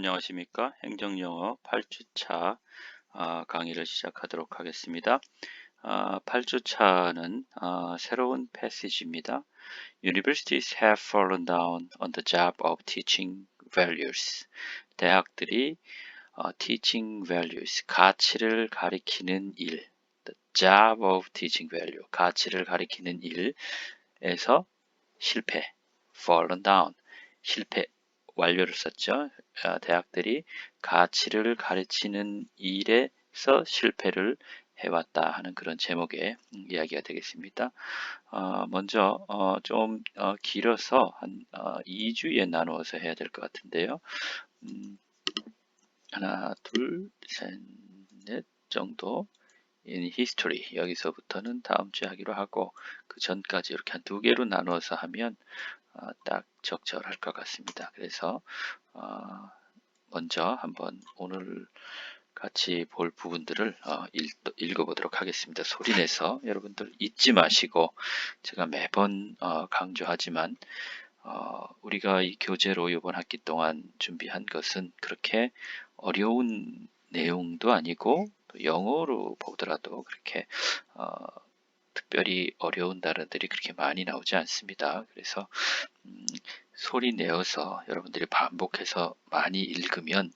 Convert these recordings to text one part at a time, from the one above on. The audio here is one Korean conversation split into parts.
안녕하십니까? 행정영어 8주차 강의를 시작하도록 하겠습니다. 8주차는 새로운 패시지입니다. Universities have fallen down on the job of teaching values. 대학들이 teaching values, 가치를 가리키는 일, the job of teaching value, 가치를 가리키는 일에서 실패, fallen down, 실패, 완료를 썼죠. 대학들이 가치를 가르치는 일에서 실패를 해왔다 하는 그런 제목의 이야기가 되겠습니다. 먼저 좀 길어서 한 2주에 나누어서 해야 될 것 같은데요. 하나, 둘, 셋, 넷 정도 in history 여기서부터는 다음 주에 하기로 하고 그 전까지 이렇게 한 2개로 나누어서 하면 딱 적절할 것 같습니다. 그래서 먼저 한번 오늘 같이 볼 부분들을 읽어보도록 하겠습니다. 소리내서 여러분들 잊지 마시고 제가 매번 강조하지만 우리가 이 교재로 이번 학기 동안 준비한 것은 그렇게 어려운 내용도 아니고 또 영어로 보더라도 그렇게 특별히 어려운 단어들이 그렇게 많이 나오지 않습니다. 그래서 소리 내어서 여러분들이 반복해서 많이 읽으면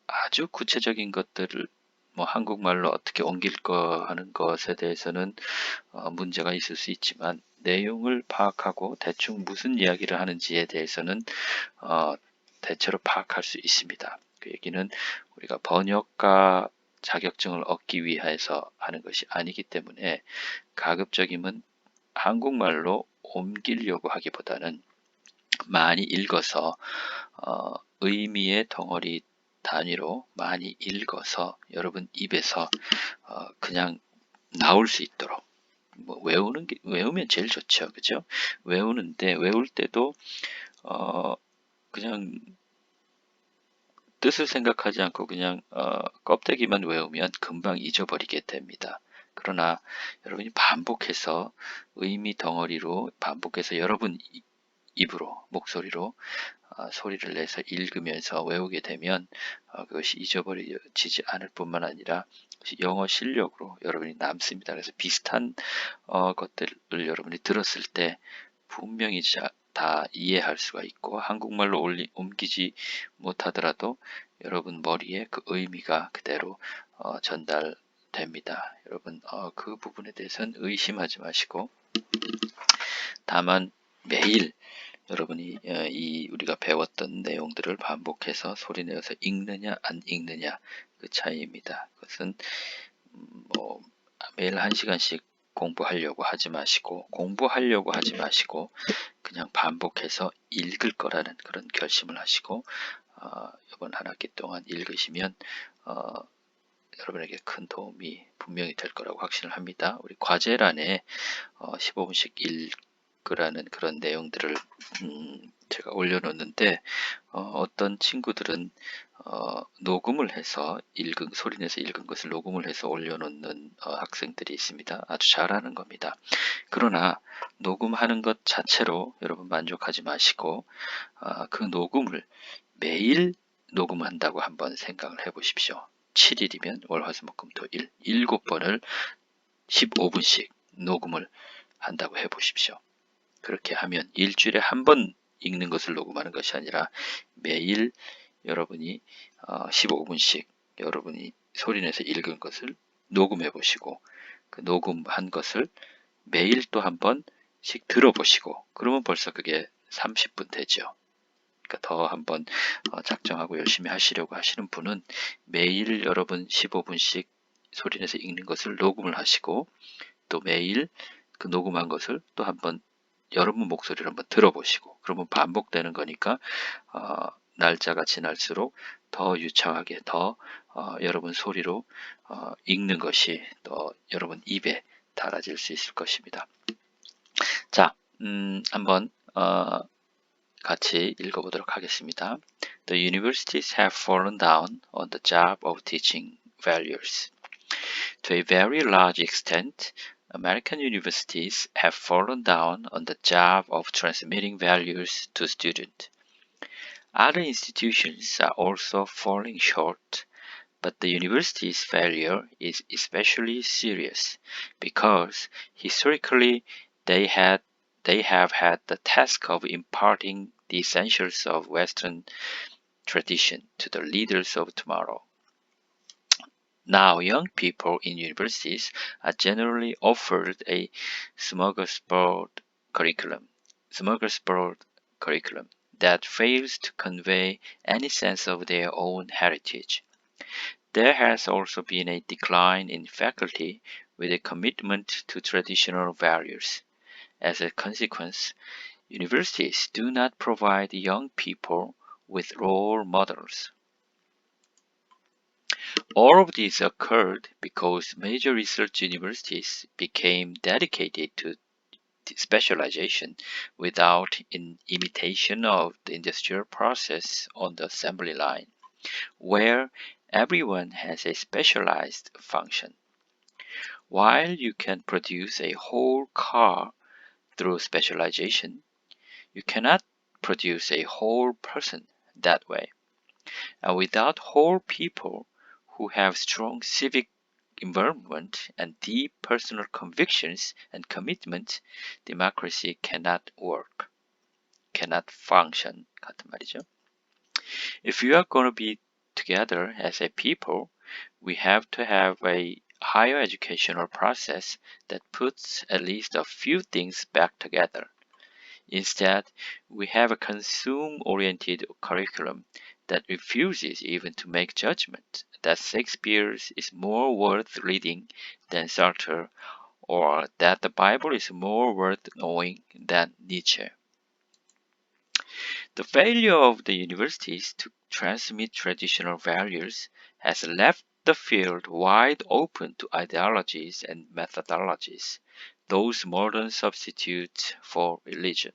아주 구체적인 것들을 한국말로 어떻게 옮길 거 하는 것에 대해서는 문제가 있을 수 있지만 내용을 파악하고 대충 무슨 이야기를 하는지에 대해서는 대체로 파악할 수 있습니다. 그 얘기는 우리가 번역가 자격증을 얻기 위해서 하는 것이 아니기 때문에 가급적이면 한국말로 옮기려고 하기보다는 많이 읽어서 의미의 덩어리 단위로 많이 읽어서 여러분 입에서 그냥 나올 수 있도록 외우면 제일 좋죠, 그죠? 외우는데 외울 때도 그냥 뜻을 생각하지 않고 그냥 껍데기만 외우면 금방 잊어버리게 됩니다. 그러나 여러분이 반복해서 의미 덩어리로 반복해서 여러분 입으로 목소리로 소리를 내서 읽으면서 외우게 되면 그것이 잊어버려지지 않을 뿐만 아니라 영어 실력으로 여러분이 남습니다. 그래서 비슷한 것들을 여러분이 들었을 때 분명히 다 이해할 수가 있고 한국말로 옮기지 못하더라도 여러분 머리에 그 의미가 그대로 전달됩니다. 여러분 그 부분에 대해서는 의심하지 마시고 다만 매일 여러분이 우리가 배웠던 내용들을 반복해서 소리내어서 읽느냐 안 읽느냐 그 차이입니다. 그것은 매일 1시간씩 공부하려고 하지 마시고 그냥 반복해서 읽을 거라는 그런 결심을 하시고 이번 한 학기 동안 읽으시면 여러분에게 큰 도움이 분명히 될 거라고 확신을 합니다. 우리 과제란에 15분씩 읽으라는 그런 내용들을 제가 올려놓는데 어떤 친구들은 녹음을 해서 소리내서 읽은 것을 녹음을 해서 올려놓는 학생들이 있습니다. 아주 잘하는 겁니다. 그러나 녹음하는 것 자체로 여러분 만족하지 마시고 그 녹음을 매일 녹음한다고 한번 생각을 해보십시오. 7일이면 월, 화, 수, 목, 금, 토, 일 7번을 15분씩 녹음을 한다고 해보십시오. 그렇게 하면 일주일에 한 번 읽는 것을 녹음하는 것이 아니라 매일 여러분이 15분씩 여러분이 소리내서 읽은 것을 녹음해 보시고 그 녹음한 것을 매일 또 한 번씩 들어보시고 그러면 벌써 그게 30분 되죠. 그러니까 더 한번 작정하고 열심히 하시려고 하시는 분은 매일 여러분 15분씩 소리내서 읽는 것을 녹음을 하시고 또 매일 그 녹음한 것을 또 한번 여러분 목소리를 한번 들어보시고 그러면 반복되는 거니까 날짜가 지날수록 더 유창하게 더 여러분 소리로 읽는 것이 또 여러분 입에 달아질 수 있을 것입니다. 자, 한번 같이 읽어보도록 하겠습니다. The universities have fallen down on the job of teaching values. To a very large extent, American universities have fallen down on the job of transmitting values to students. Other institutions are also falling short, but the university's failure is especially serious because historically they have had the task of imparting the essentials of Western tradition to the leaders of tomorrow. Now, young people in universities are generally offered a smorgasbord curriculum, smorgasbord curriculum that fails to convey any sense of their own heritage. There has also been a decline in faculty with a commitment to traditional values. As a consequence, universities do not provide young people with role models. All of this occurred because major research universities became dedicated to specialization without an imitation of the industrial process on the assembly line, where everyone has a specialized function. While you can produce a whole car through specialization, you cannot produce a whole person that way. And without whole people who have strong civic involvement and deep personal convictions and commitment, democracy cannot work, cannot function. 같은 말이죠. If you are going to be together as a people, we have to have a higher educational process that puts at least a few things back together. Instead, we have a consume-oriented curriculum that refuses even to make judgment that Shakespeare is more worth reading than Sartre, or that the Bible is more worth knowing than Nietzsche. The failure of the universities to transmit traditional values has left the field wide open to ideologies and methodologies, those modern substitutes for religion.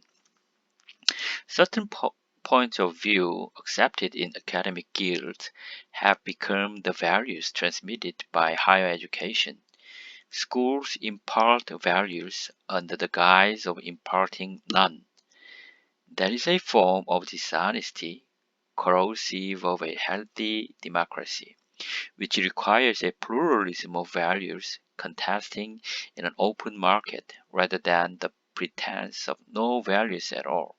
Certain points of view accepted in academic guilds have become the values transmitted by higher education. Schools impart values under the guise of imparting none. That is a form of dishonesty corrosive of a healthy democracy, which requires a pluralism of values contesting in an open market rather than the pretense of no values at all.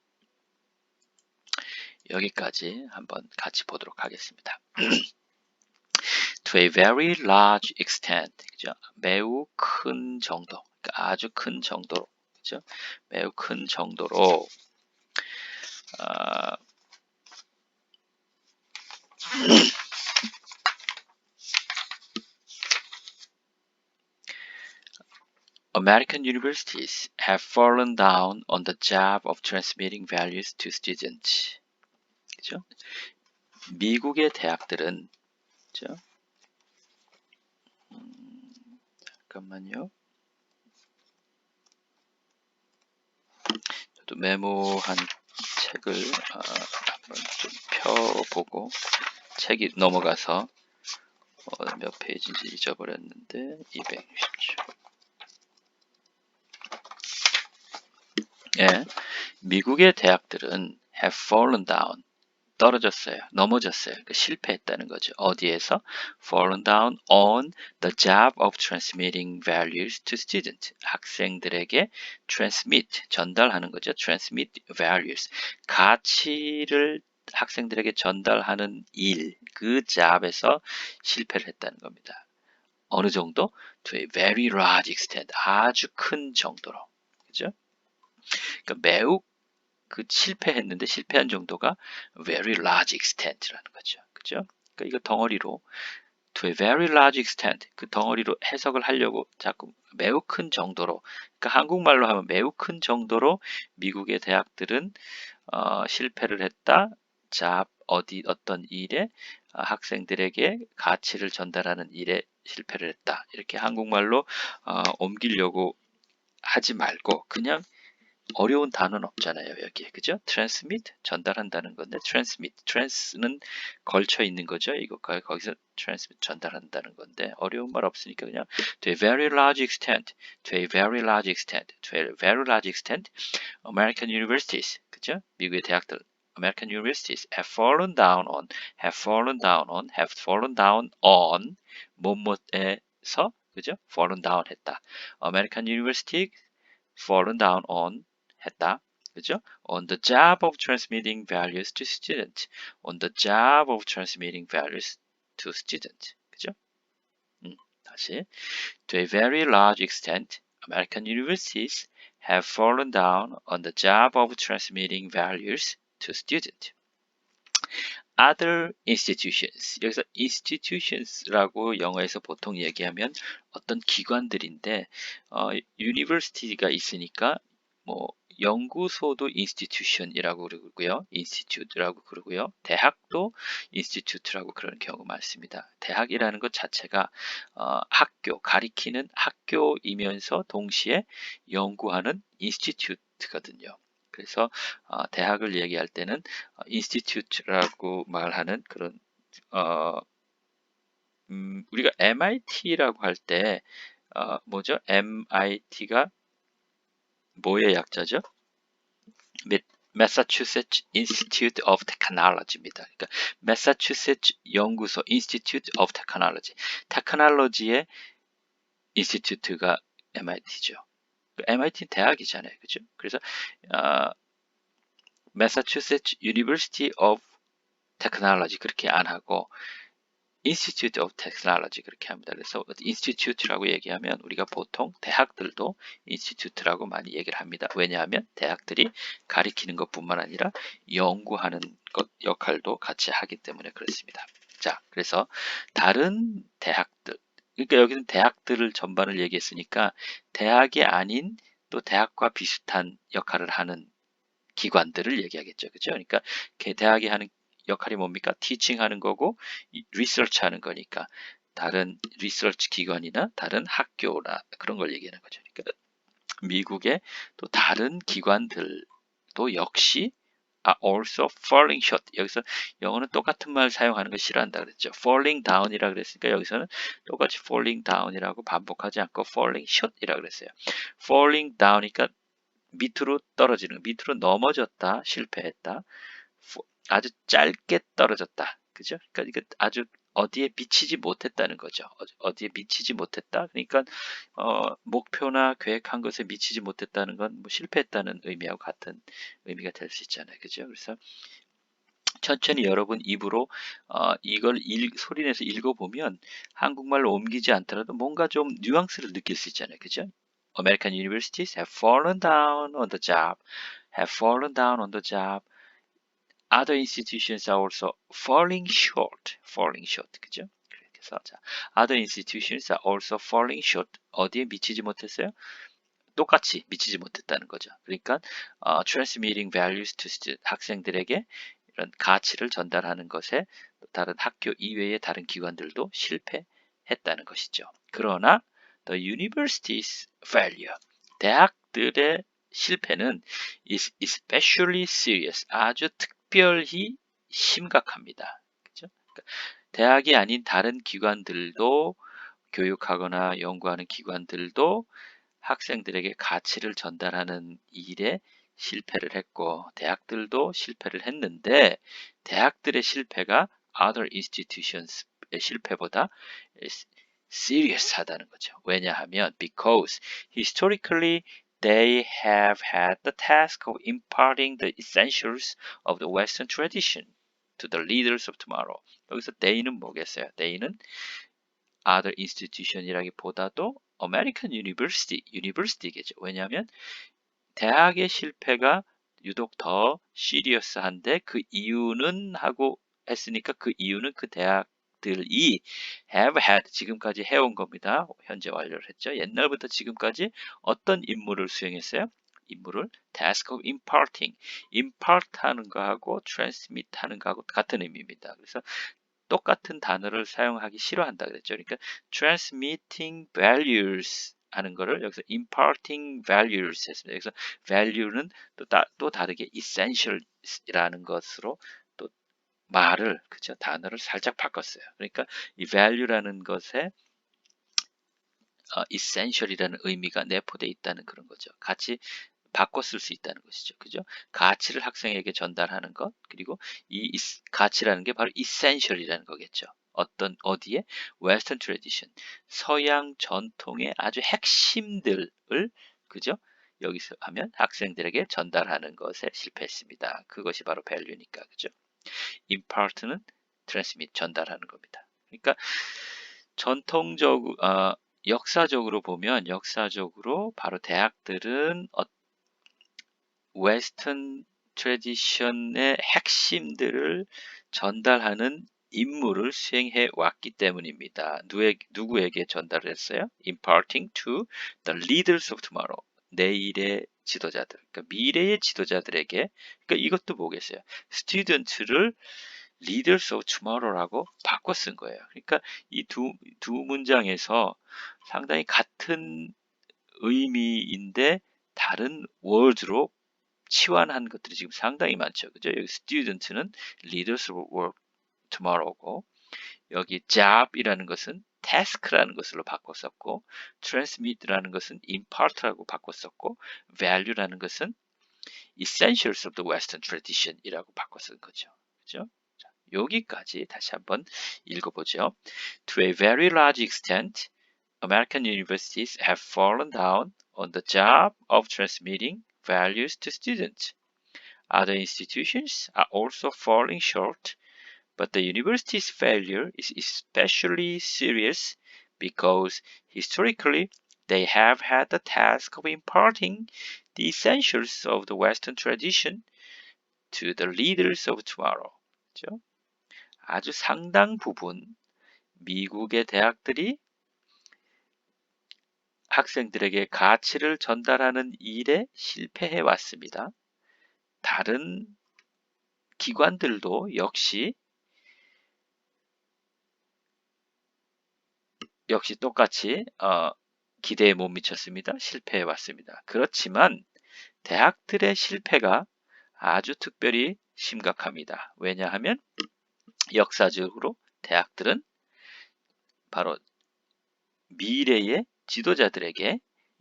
여기까지 한번 같이 보도록 하겠습니다. To a very large extent, 그죠? 매우 큰 정도, 그러니까 아주 큰 정도로, 그죠? 매우 큰 정도로 American universities have fallen down on the job of transmitting values to students. 그죠? 미국의 대학들은, 그죠? 잠깐만요. 저도 메모한 책을 한번 좀 펴보고 책이 넘어가서 몇 페이지인지 잊어버렸는데 260쪽. 예, 미국의 대학들은 have fallen down, 떨어졌어요, 넘어졌어요, 그러니까 실패했다는 거죠. 어디에서? fallen down on the job of transmitting values to students. 학생들에게 transmit, 전달하는 거죠. transmit values, 가치를 학생들에게 전달하는 일, 그 job에서 실패를 했다는 겁니다. 어느 정도? to a very large extent, 아주 큰 정도로. 그죠? 그러니까 매우 실패했는데 실패한 정도가 very large extent라는 거죠. 그죠? 그러니까 이거 덩어리로 to a very large extent, 그 덩어리로 해석을 하려고 자꾸 매우 큰 정도로, 그러니까 한국말로 하면 매우 큰 정도로 미국의 대학들은 실패를 했다. 어떤 일에 학생들에게 가치를 전달하는 일에 실패를 했다. 이렇게 한국말로 옮기려고 하지 말고 그냥 어려운 단어는 없잖아요, 여기에. 그죠? transmit, 전달한다는 건데, trans는 걸쳐 있는 거죠. 이거 거기서 transmit, 전달한다는 건데, 어려운 말 없으니까 그냥 to a very large extent, to a very large extent, to a very large extent, American universities, 그죠? 미국의 대학들 American universities have fallen down on, have fallen down on, have fallen down on 뭐뭐에서 그죠? fallen down 했다. American university fallen down on 했다. 그죠? On the job of transmitting values to students. On the job of transmitting values to students. 그죠? 다시. To a very large extent, American universities have fallen down on the job of transmitting values to students. Other institutions. 여기서 institutions라고 영어에서 보통 얘기하면 어떤 기관들인데, university가 있으니까 뭐 연구소도 institution이라고 그러고요, institute라고 그러고요, 대학도 institute라고 그러는 경우가 많습니다. 대학이라는 것 자체가 학교, 가리키는 학교이면서 동시에 연구하는 institute거든요. 그래서 대학을 얘기할 때는 institute라고 말하는 그런 우리가 MIT라고 할 때 뭐죠? MIT가 뭐의 약자죠? Massachusetts Institute of Technology입니다. 그러니까 Massachusetts 연구소 Institute of Technology. 테크놀로지의 인스티튜트가 MIT죠. MIT는 대학이잖아요. 그죠? 그래서 Massachusetts University of Technology 그렇게 안 하고 Institute of Technology 그렇게 합니다. 그래서 Institute라고 얘기하면 우리가 보통 대학들도 Institute라고 많이 얘기를 합니다. 왜냐하면 대학들이 가리키는 것뿐만 아니라 연구하는 것 역할도 같이 하기 때문에 그렇습니다. 자, 그래서 다른 대학들, 그러니까 여기는 대학들을 전반을 얘기했으니까 대학이 아닌 또 대학과 비슷한 역할을 하는 기관들을 얘기하겠죠. 그죠? 그러니까 대학이 하는 역할이 뭡니까? 티칭하는 거고 리서치 하는 거니까 다른 리서치 기관이나 다른 학교나 그런 걸 얘기하는 거죠. 그러니까 미국의 또 다른 기관들도 역시 also falling short. 여기서 영어는 똑같은 말 사용하는 거 싫어한다 그랬죠. falling down이라 그랬으니까 여기서는 똑같이 falling down이라고 반복하지 않고 falling short이라 그랬어요. falling down이니까 밑으로 떨어지는, 밑으로 넘어졌다, 실패했다, 아주 짧게 떨어졌다. 그죠? 그러니까 이거 아주 어디에 미치지 못했다는 거죠. 어디에 미치지 못했다. 그러니까 목표나 계획한 것에 미치지 못했다는 건 뭐 실패했다는 의미하고 같은 의미가 될 수 있잖아요. 그죠? 그래서 천천히 여러분 입으로 이걸 소리내서 읽어보면 한국말로 옮기지 않더라도 뭔가 좀 뉘앙스를 느낄 수 있잖아요. 그죠? American universities have fallen down on the job, have fallen down on the job. Other institutions are also falling short, falling short. 그죠? 그래서 자, other institutions are also falling short. 어디에 미치지 못했어요? 똑같이 미치지 못했다는 거죠. 그러니까 transmitting values to students, 학생들에게 이런 가치를 전달하는 것에 다른 학교 이외의 다른 기관들도 실패했다는 것이죠. 그러나 the university's failure, 대학들의 실패는 is especially serious, 아주 특별히 심각합니다. 그죠? 그러니까 대학이 아닌 다른 기관들도 교육하거나 연구하는 기관들도 학생들에게 가치를 전달하는 일에 실패를 했고 대학들도 실패를 했는데 대학들의 실패가 other institutions의 실패보다 serious하다는 거죠. 왜냐하면 because historically they have had the task of imparting the essentials of the Western tradition to the leaders of tomorrow. 여기서 they는 뭐겠어요? they는 other institution이라기보다도 American University겠죠. 왜냐하면 대학의 실패가 유독 더 시리어스한데 그 이유는 하고 했으니까 그 이유는 그 대학들이 have had, 지금까지 해온 겁니다. 현재 완료를 했죠. 옛날부터 지금까지 어떤 임무를 수행했어요? 임무를 task of imparting, impart 하는 거하고 transmit 하는 거하고 같은 의미입니다. 그래서 똑같은 단어를 사용하기 싫어한다 그랬죠. 그러니까 transmitting values 하는 거를 여기서 imparting values 했습니다. 여기서 value는 또 다르게 essential이라는 것으로 또 말을, 그죠? 단어를 살짝 바꿨어요. 그러니까 이 value라는 것에 essential이라는 의미가 내포되어 있다는 그런 거죠. 같이 바꿔 쓸 수 있다는 것이죠. 그죠? 가치를 학생에게 전달하는 것, 그리고 이 가치라는 게 바로 essential이라는 거겠죠. 어디에? Western tradition, 서양 전통의 아주 핵심들을, 그죠? 여기서 하면 학생들에게 전달하는 것에 실패했습니다. 그것이 바로 value니까, 그죠? impart는 transmit, 전달하는 겁니다. 그러니까 역사적으로 보면, 역사적으로 바로 대학들은 웨스턴 트래디션의 핵심들을 전달하는 임무를 수행해 왔기 때문입니다. 누구에게 전달을 했어요? Imparting to the leaders of tomorrow. 내일의 지도자들, 그러니까 미래의 지도자들에게. 그러니까 이것도 뭐겠어요? student를 leaders of tomorrow라고 바꿔 쓴 거예요. 그러니까 이 두 문장에서 상당히 같은 의미인데 다른 word로 치환한 것들이 지금 상당히 많죠. 그죠? 여기 student는 leaders of work tomorrow고, 여기 job이라는 것은 task라는 것으로 바꿨었고, transmit라는 것은 impart라고 바꿨었고, value라는 것은 essentials of the Western tradition이라고 바꿨은 거죠. 그죠? 자, 여기까지 다시 한번 읽어보죠. To a very large extent, American universities have fallen down on the job of transmitting values to students. Other institutions are also falling short, but the university's failure is especially serious because historically they have had the task of imparting the essentials of the Western tradition to the leaders of tomorrow. 그렇죠? 아주 상당 부분 미국의 대학들이 학생들에게 가치를 전달하는 일에 실패해 왔습니다. 다른 기관들도 역시 똑같이 기대에 못 미쳤습니다. 실패해 왔습니다. 그렇지만 대학들의 실패가 아주 특별히 심각합니다. 왜냐하면 역사적으로 대학들은 바로 미래의 지도자들에게,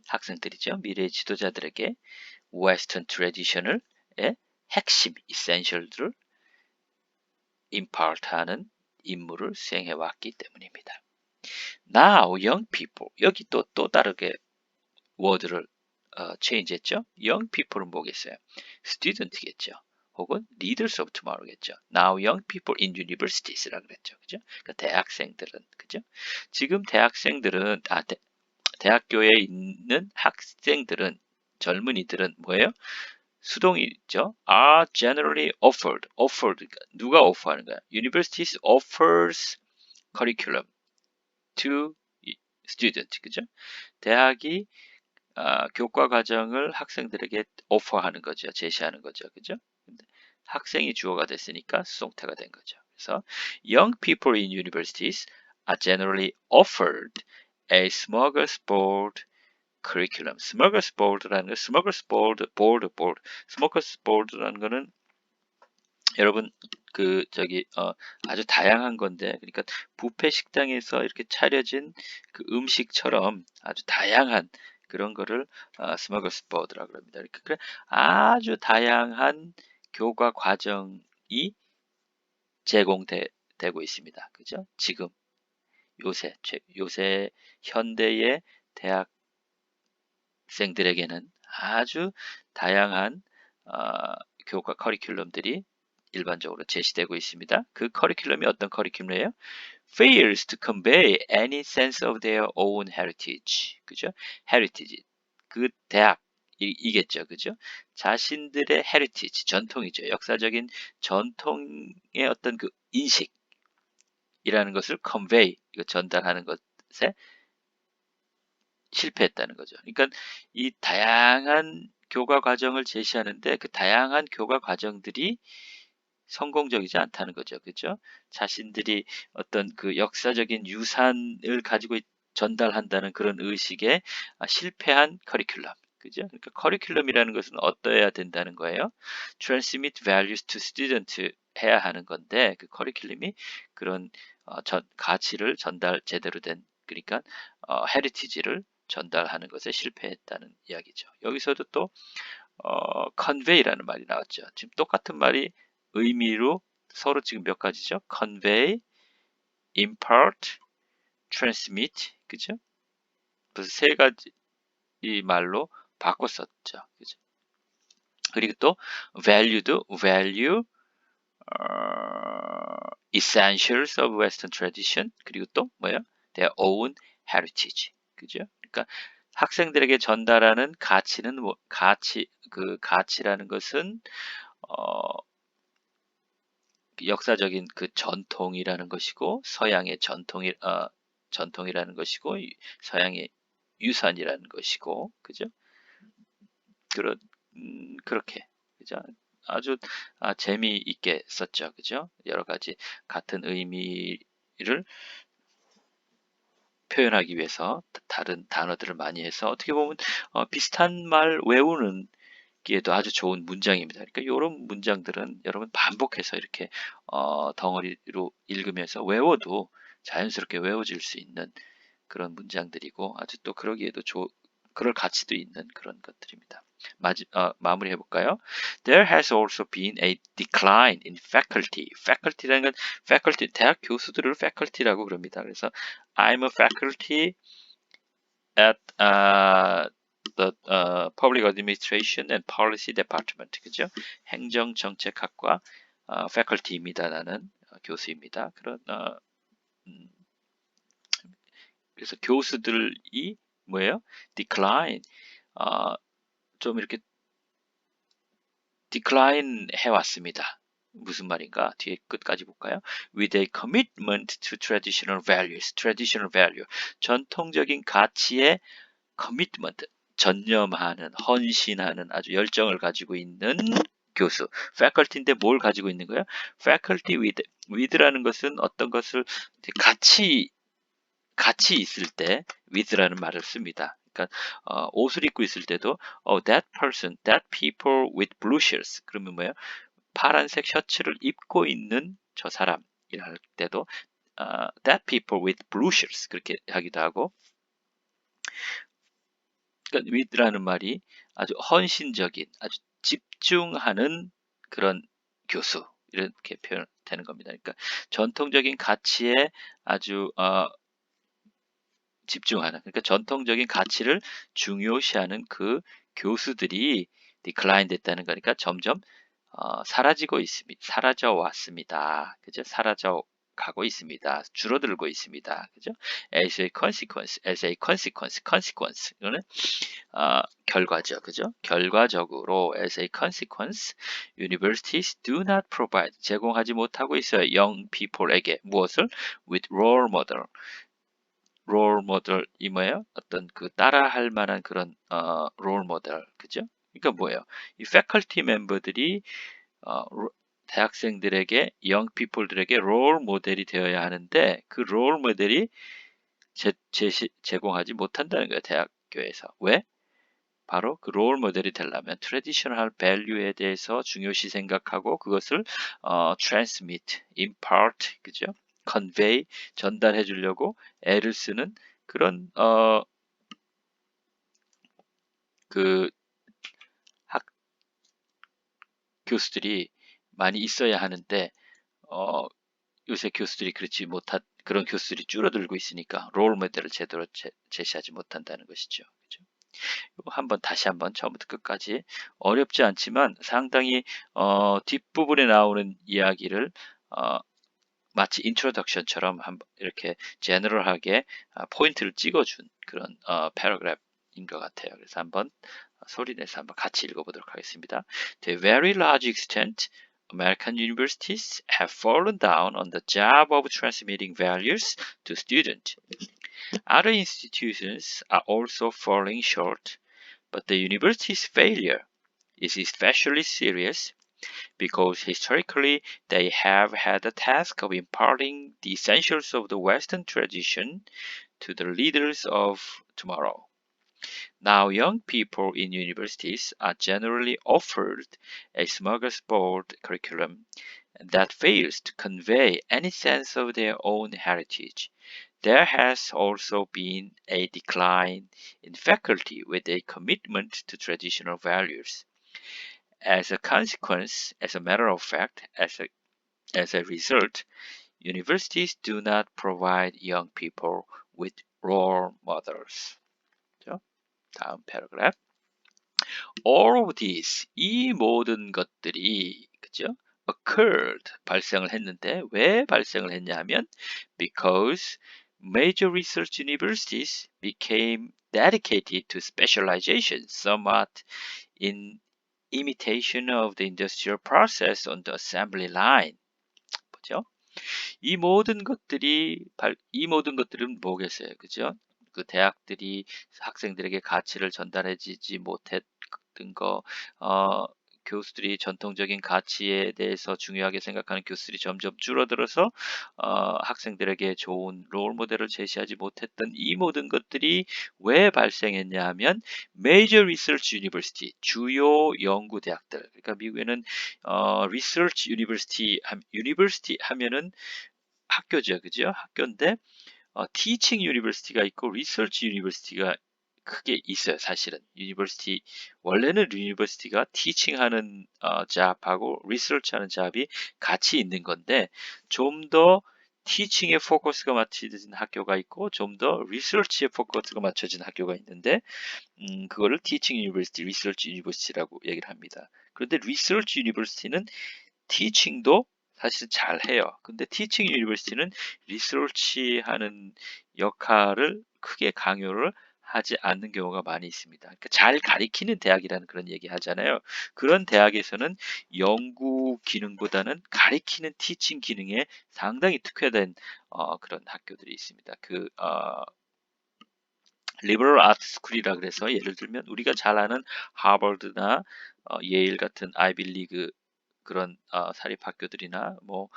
학생들이죠. 미래의 지도자들에게 웨스턴 트래디셔널의 핵심, essential들을 impart하는 임무를 수행해 왔기 때문입니다. Now, young people. 여기 또 다르게 word를 change했죠. Young people은 뭐겠어요? student겠죠. 혹은 leaders of tomorrow겠죠. Now, young people in universities라 그랬죠. 그죠? 그러니까 대학생들은, 그죠? 지금 대학생들은, 대학교에 있는 학생들은, 젊은이들은 뭐예요? 수동이죠. are generally offered. 그러니까 누가 오퍼하는 거야? Universities offers curriculum to student. 그죠? 대학이 교과 과정을 학생들에게 오퍼하는 거죠. 제시하는 거죠. 그죠? 근데 학생이 주어가 됐으니까 수동태가 된 거죠. 그래서 young people in universities are generally offered a smorgasbord curriculum. smorgasbord라는 거, smorgasbord라는 거는 여러분 아주 다양한 건데, 그러니까 뷔페 식당에서 이렇게 차려진 그 음식처럼 아주 다양한 그런 거를 스머글스보드라고 합니다. 그러니까 아주 다양한 교과 과정이 제공되고 있습니다. 그죠? 지금 요새 현대의 대학생들에게는 아주 다양한 교과 커리큘럼들이 일반적으로 제시되고 있습니다. 그 커리큘럼이 어떤 커리큘럼이에요? fails to convey any sense of their own heritage. 그죠? heritage. 그 대학 이겠죠. 그죠? 자신들의 heritage, 전통이죠. 역사적인 전통의 어떤 그 인식이라는 것을 convey, 이거 전달하는 것에 실패했다는 거죠. 그러니까 이 다양한 교과 과정을 제시하는데 그 다양한 교과 과정들이 성공적이지 않다는 거죠. 그죠? 자신들이 어떤 그 역사적인 유산을 가지고 전달한다는 그런 의식에 실패한 커리큘럼. 그죠? 그러니까 커리큘럼이라는 것은 어떠해야 된다는 거예요? Transmit values to student 해야 하는 건데, 그 커리큘럼이 그런 가치를 제대로 된, 그러니까 헤리티지를 전달하는 것에 실패했다는 이야기죠. 여기서도 또 convey라는 말이 나왔죠. 지금 똑같은 말이 의미로 서로 지금 몇 가지죠? convey, impart, transmit, 그죠? 그래서 세 가지 이 말로 바꿨었죠. 그죠? 그리고 또 value도 value, essentials of Western tradition, 그리고 또 뭐예요? their own heritage. 그죠? 그러니까 학생들에게 전달하는 가치는 그 가치라는 것은 역사적인 그 전통이라는 것이고 서양의 전통이라는 것이고 서양의 유산이라는 것이고 그죠? 그렇게 그죠? 아주 재미있게 썼죠. 그죠? 여러 가지 같은 의미를 표현하기 위해서 다른 단어들을 많이 해서 어떻게 보면 비슷한 말 외우는 기에도 아주 좋은 문장입니다. 그러니까 이런 문장들은 여러분 반복해서 이렇게 덩어리로 읽으면서 외워도 자연스럽게 외워질 수 있는 그런 문장들이고 아주 또 그러기에도 그럴 가치도 있는 그런 것들입니다. 마무리해 볼까요? There has also been a decline in faculty. faculty라는 건 faculty 대학 교수들을 faculty라고 그럽니다. 그래서 I'm a faculty at the Public Administration and Policy Department, 그죠? 행정정책학과 faculty입니다. 나는 교수입니다. 그래서 교수들이 뭐예요? decline, 좀 이렇게 decline 해왔습니다. 무슨 말인가? 뒤에 끝까지 볼까요? With a commitment to traditional values, traditional value, 전통적인 가치에 commitment, 전념하는, 헌신하는 아주 열정을 가지고 있는 교수. faculty인데 뭘 가지고 있는 거예요? faculty with라는 것은 어떤 것을 같이 있을 때 with라는 말을 씁니다. 그러니까 옷을 입고 있을 때도 that person, that people with blue shirts. 그러면 뭐예요? 파란색 셔츠를 입고 있는 저 사람이라 할 때도 that people with blue shirts 그렇게 하기도 하고 그러니까 with라는 말이 아주 헌신적인, 아주 집중하는 그런 교수 이렇게 표현되는 겁니다. 그러니까 전통적인 가치에 아주 집중하는, 그러니까 전통적인 가치를 중요시하는 그 교수들이 decline 됐다는 거니까 점점 사라져 왔습니다. 그죠? 사라져 가고 있습니다. 줄어들고 있습니다. 그죠? as a consequence. 이거는 결과죠. 그죠? 결과적으로 as a consequence, universities do not provide 제공하지 못하고 있어요. young people에게 무엇을? with role model. 롤 모델이 뭐예요? 어떤 그 따라할 만한 그런 롤 모델, 그죠? 그러니까 뭐예요? 이 패컬티 멤버들이 대학생들에게, 영 피플들에게 롤 모델이 되어야 하는데 그 롤 모델이 제공하지 못한다는 거예요. 대학교에서. 왜? 바로 그 롤 모델이 되려면 트래디셔널 밸류에 대해서 중요시 생각하고 그것을 transmit, impart, 그죠? convey, 전달해 주려고 애를 쓰는 그런 그 교수들이 많이 있어야 하는데 요새 교수들이 그렇지 못한 그런 교수들이 줄어들고 있으니까 롤 모델을 제대로 제시하지 못한다는 것이죠. 그죠? 다시 한번 처음부터 끝까지 어렵지 않지만 상당히 뒷부분에 나오는 이야기를 마치 인트로덕션처럼 이렇게 제너럴하게 포인트를 찍어준 그런 패러그래프인 것 같아요. 그래서 한번 소리 내서 한번 같이 읽어보도록 하겠습니다. To a very large extent, American universities have fallen down on the job of transmitting values to students. Other institutions are also falling short, but the university's failure is especially serious because historically they have had the task of imparting the essentials of the Western tradition to the leaders of tomorrow. Now young people in universities are generally offered a smorgasbord curriculum that fails to convey any sense of their own heritage. There has also been a decline in faculty with a commitment to traditional values. As a consequence, as a matter of fact, as a result, universities do not provide young people with role models. 다음 패러그래프. All of these, 이 모든 것들이, 그죠? occurred, 발생을 했는데, 왜 발생을 했냐 하면, because major research universities became dedicated to specialization, somewhat in imitation of the industrial process on the assembly line. 뭐죠? 이 모든 것들은 뭐겠어요? 그죠? 그 대학들이 학생들에게 가치를 전달해주지 못했던 거, 교수들이 전통적인 가치에 대해서 중요하게 생각하는 교수들이 점점 줄어들어서 학생들에게 좋은 롤 모델을 제시하지 못했던 이 모든 것들이 왜 발생했냐 하면 Major Research University, 주요 연구 대학들. 그러니까 미국에는 Research University 하면은 학교죠, 그죠? 학교인데 Teaching University가 있고 Research University가 크게 있어요, 사실은. 유니버시티 원래는 유니버시티가 teaching하는 잡하고 research하는 잡이 같이 있는 건데 좀 더 teaching에 포커스가 맞춰진 학교가 있고 좀 더 research에 포커스가 맞춰진 학교가 있는데 그거를 teaching university, research university라고 얘기를 합니다. 그런데 research university는 teaching도 사실 잘 해요. 근데 teaching university는 리서치하는 역할을 크게 강요를 하지 않는 경우가 많이 있습니다. 그러니까 잘 가리키는 대학이라는 그런 얘기 하잖아요. 그런 대학에서는 연구 기능보다는 가리키는 티칭 기능에 상당히 특화된 그런 학교들이 있습니다. 리버럴 아트 스쿨이라 그래서 예를 들면 우리가 잘 아는 하버드나 예일 같은 아이빌리그 그런 사립학교들이나 뭐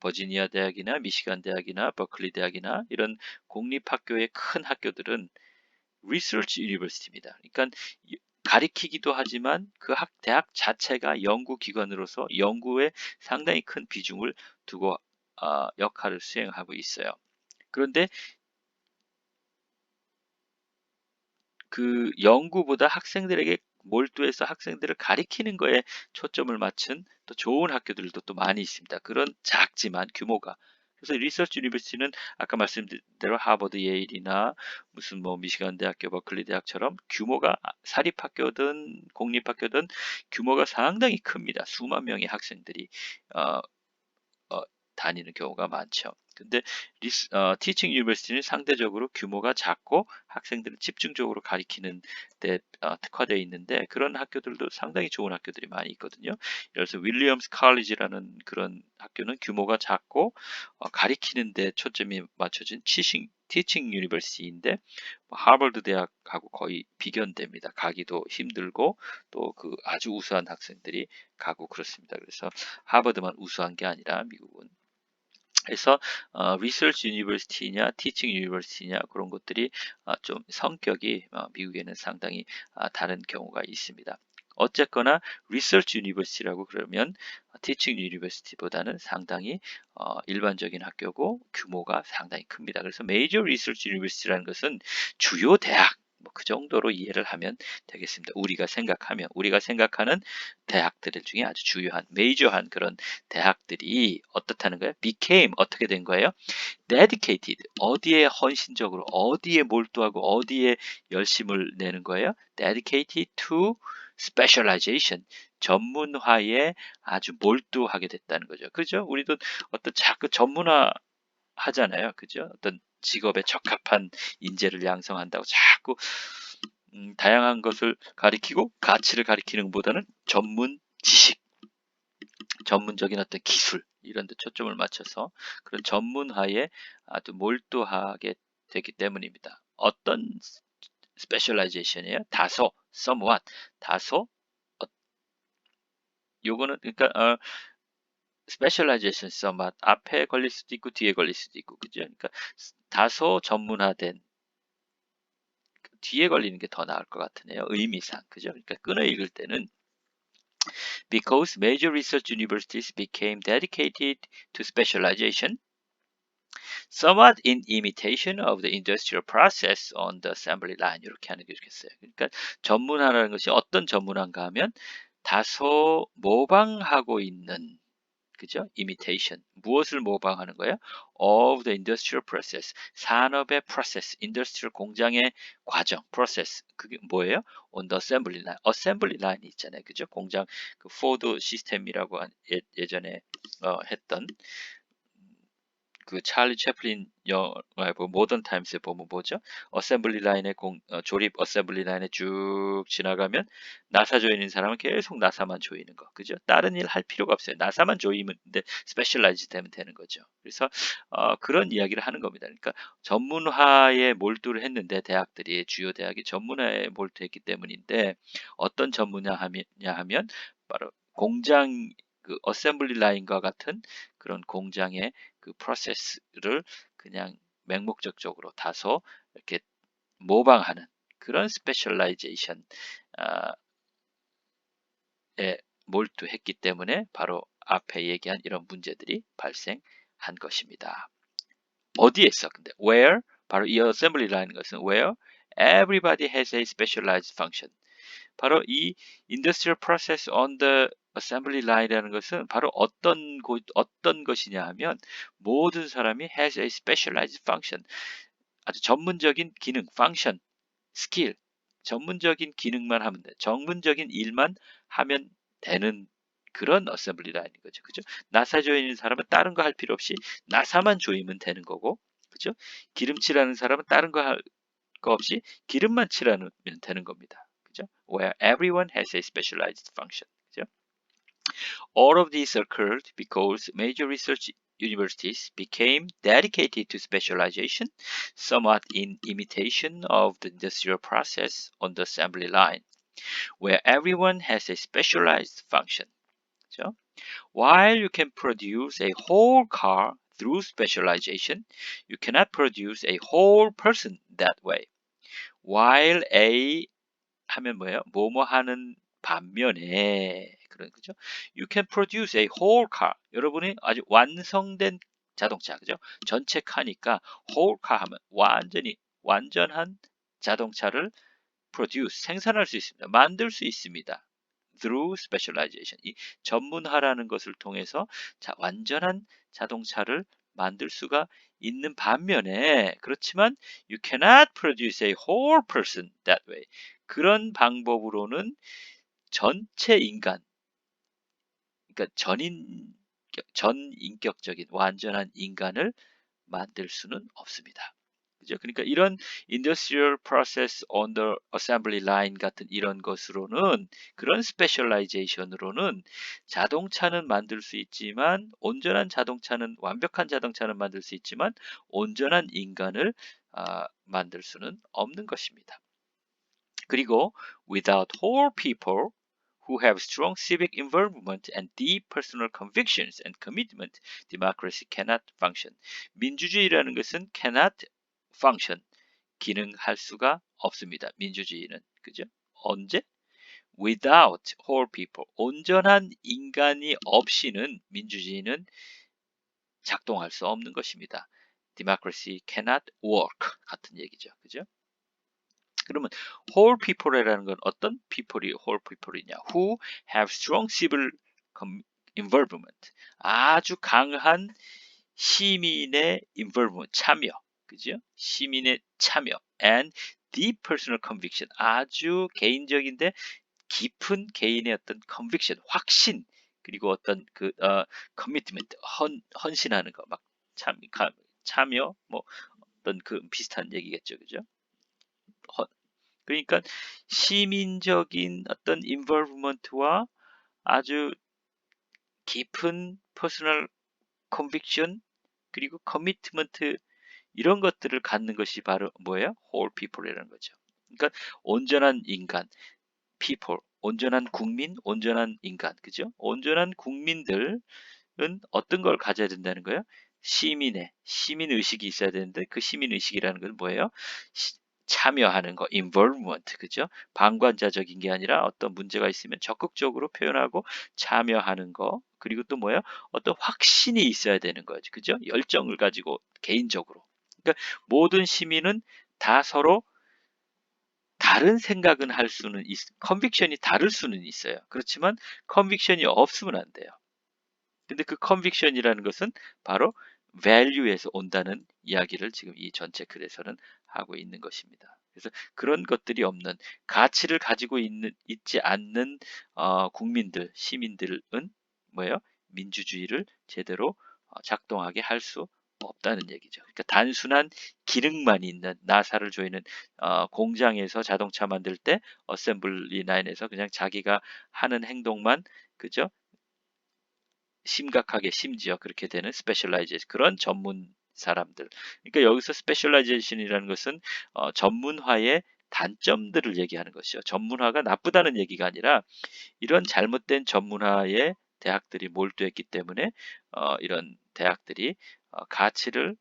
버지니아 대학이나 미시간 대학이나 버클리 대학이나 이런 공립학교의 큰 학교들은 리서치 유니버시티입니다. 그러니까 가리키기도 하지만 그 대학 자체가 연구 기관으로서 연구에 상당히 큰 비중을 두고 역할을 수행하고 있어요. 그런데 그 연구보다 학생들에게 몰두해서 학생들을 가리키는 거에 초점을 맞춘 또 좋은 학교들도 또 많이 있습니다. 그런 작지만 규모가. 그래서 리서치 유니버시티는 아까 말씀드린 대로 하버드, 예일이나 무슨 뭐 미시간 대학교, 버클리 대학처럼 규모가 사립학교든 공립학교든 규모가 상당히 큽니다. 수만 명의 학생들이 어, 다니는 경우가 많죠. 근데 티칭 유니버시티는 상대적으로 규모가 작고 학생들을 집중적으로 가리키는 데 특화되어 있는데 그런 학교들도 상당히 좋은 학교들이 많이 있거든요. 그래서 윌리엄스 칼리지라는 그런 학교는 규모가 작고 가리키는 데 초점이 맞춰진 티칭 유니버시티인데 하버드 대학하고 거의 비견됩니다. 가기도 힘들고 또 그 아주 우수한 학생들이 가고 그렇습니다. 그래서 하버드만 우수한 게 아니라 미국은 그래서 리서치 유니버시티냐 티칭 유니버시티냐 그런 것들이 좀 성격이 미국에는 상당히 다른 경우가 있습니다. 어쨌거나 리서치 유니버시티라고 그러면 티칭 유니버시티보다는 상당히 일반적인 학교고 규모가 상당히 큽니다. 그래서 메이저 리서치 유니버시티라는 것은 주요 대학 뭐 그 정도로 이해를 하면 되겠습니다. 우리가 생각하는 대학들 중에 아주 주요한 메이저한 그런 대학들이 어떻다는 거예요? became 어떻게 된 거예요? dedicated 어디에 헌신적으로 어디에 몰두하고 어디에 열심을 내는 거예요? dedicated to specialization 전문화에 아주 몰두하게 됐다는 거죠. 그죠? 우리도 어떤 자꾸 전문화 하잖아요. 그죠? 어떤 직업에 적합한 인재를 양성한다고 자꾸 다양한 것을 가리키고 가치를 가리키는 것보다는 전문 지식 전문적인 어떤 기술 이런 데 초점을 맞춰서 그런 전문화에 아주 몰두하게 되기 때문입니다. 어떤 스페셜라이제이션이에요? 다소, somewhat, 다소 요거는 그러니까 스페셜라이제이션 somewhat 앞에 걸릴 수도 있고 뒤에 걸릴 수도 있고 그죠? 그러니까 다소 전문화된 뒤에 걸리는 게 더 나을 것 같으네요. 의미상 그죠? 그러니까 끊어 읽을 때는 because major research universities became dedicated to specialization. somewhat in imitation of the industrial process on the assembly line 이렇게 하는 게 좋겠어요. 그러니까 전문화라는 것이 어떤 전문화인가 하면 다소 모방하고 있는 그죠? imitation. 무엇을 모방하는 거예요? of the industrial process. 산업의 process, industrial 공장의 과정, process. 그게 뭐예요? on the assembly line. assembly line 있잖아요. 그죠? 공장 그 포드 시스템이라고 예전에 했던 그 찰리 채플린 영화에 보면 모던 타임스에 보면 뭐죠? 어셈블리 라인에 조립 어셈블리 라인에 쭉 지나가면 나사 조이는 사람은 계속 나사만 조이는 거, 그죠? 다른 일 할 필요가 없어요. 나사만 조이면 데 스페셜라이즈 되면 되는 거죠. 그래서 그런 이야기를 하는 겁니다. 그러니까 전문화에 몰두를 했는데 대학들이 주요 대학이 전문화에 몰두했기 때문인데 어떤 전문화냐 하면 바로 공장 그 어셈블리 라인과 같은 그런 공장의 그 프로세스를 그냥 맹목적적으로 다소 이렇게 모방하는 그런 스페셜라이제이션에 몰두했기 때문에 바로 앞에 얘기한 이런 문제들이 발생한 것입니다. 어디에서 근데 where 바로 이 assembly 라는 것은 where everybody has a specialized function. 바로 이 industrial process on the assembly line이라는 것은 바로 어떤 것이냐 하면 모든 사람이 has a specialized function. 아주 전문적인 기능, function, skill. 전문적인 기능만 하면 돼. 전문적인 일만 하면 되는 그런 어셈블리 라인인 거죠. 그죠? 나사 조이는 사람은 다른 거 할 필요 없이 나사만 조이면 되는 거고. 그죠? 기름칠하는 사람은 다른 거 할 거 없이 기름만 칠하면 되는 겁니다. 그죠? Where everyone has a specialized function. 그죠? All of these occurred because major research universities became dedicated to specialization, somewhat in imitation of the industrial process on the assembly line, where everyone has a specialized function. 그죠? While you can produce a whole car through specialization, you cannot produce a whole person that way. While A 하면 뭐예요? 뭐뭐 하는 반면에 그런 거죠. You can produce a whole car. 여러분이 아주 완성된 자동차, 그죠? 전체 카니까 whole car 하면 완전한 자동차를 produce 생산할 수 있습니다. 만들 수 있습니다. through specialization. 이 전문화라는 것을 통해서 완전한 자동차를 만들 수가 있는 반면에 그렇지만 you cannot produce a whole person that way. 그런 방법으로는 전체 인간, 그러니까 전인격적인 완전한 인간을 만들 수는 없습니다. 그죠? 그러니까 이런 industrial process on the assembly line 같은 이런 것으로는 그런 스페셜라이제이션으로는 자동차는 만들 수 있지만 완벽한 자동차는 만들 수 있지만 온전한 인간을 만들 수는 없는 것입니다. 그리고 without whole people who have strong civic involvement and deep personal convictions and commitment, democracy cannot function. 민주주의라는 것은 cannot function, 기능할 수가 없습니다. 민주주의는. 그죠? 언제? without whole people, 온전한 인간이 없이는 민주주의는 작동할 수 없는 것입니다. democracy cannot work 같은 얘기죠. 그죠? 그러면 whole people이라는 건 어떤 people이 whole people이냐? Who have strong civil involvement. 아주 강한 시민의 involvement, 참여. 그죠? 시민의 참여. And deep personal conviction. 아주 개인적인데 깊은 개인의 어떤 conviction, 확신. 그리고 어떤 commitment, 헌신하는 거. 막 참여, 뭐 어떤 그 비슷한 얘기겠죠. 그죠? 그러니까 시민적인 어떤 involvement와 아주 깊은 personal conviction 그리고 commitment 이런 것들을 갖는 것이 바로 뭐예요? whole people이라는 거죠. 그러니까 온전한 인간, people, 온전한 국민, 온전한 인간, 그죠? 온전한 국민들은 어떤 걸 가져야 된다는 거예요? 시민 의식이 있어야 되는데 그 시민 의식이라는 건 뭐예요? 참여하는 거, involvement, 그죠? 방관자적인 게 아니라 어떤 문제가 있으면 적극적으로 표현하고 참여하는 거. 그리고 또 뭐예요? 어떤 확신이 있어야 되는 거죠. 그죠? 열정을 가지고 개인적으로. 그러니까 모든 시민은 다 서로 다른 생각은 할 수는 컨빅션이 다를 수는 있어요. 그렇지만 컨빅션이 없으면 안 돼요. 근데 그 컨빅션이라는 것은 바로 value에서 온다는 이야기를 지금 이 전체 글에서는 하고 있는 것입니다. 그래서 그런 것들이 없는 가치를 가지고 있지 않는 국민들, 시민들은 뭐예요? 민주주의를 제대로 작동하게 할 수 없다는 얘기죠. 그러니까 단순한 기능만 있는 나사를 조이는 공장에서 자동차 만들 때 어셈블리 라인에서 그냥 자기가 하는 행동만 그죠? 심각하게 심지어 그렇게 되는 스페셜라이제이션 그런 전문 사람들. 그러니까 여기서 스페셜라이제이션이라는 것은 전문화의 단점들을 얘기하는 것이죠. 전문화가 나쁘다는 얘기가 아니라 이런 잘못된 전문화에 대학들이 몰두했기 때문에 이런 대학들이 가치를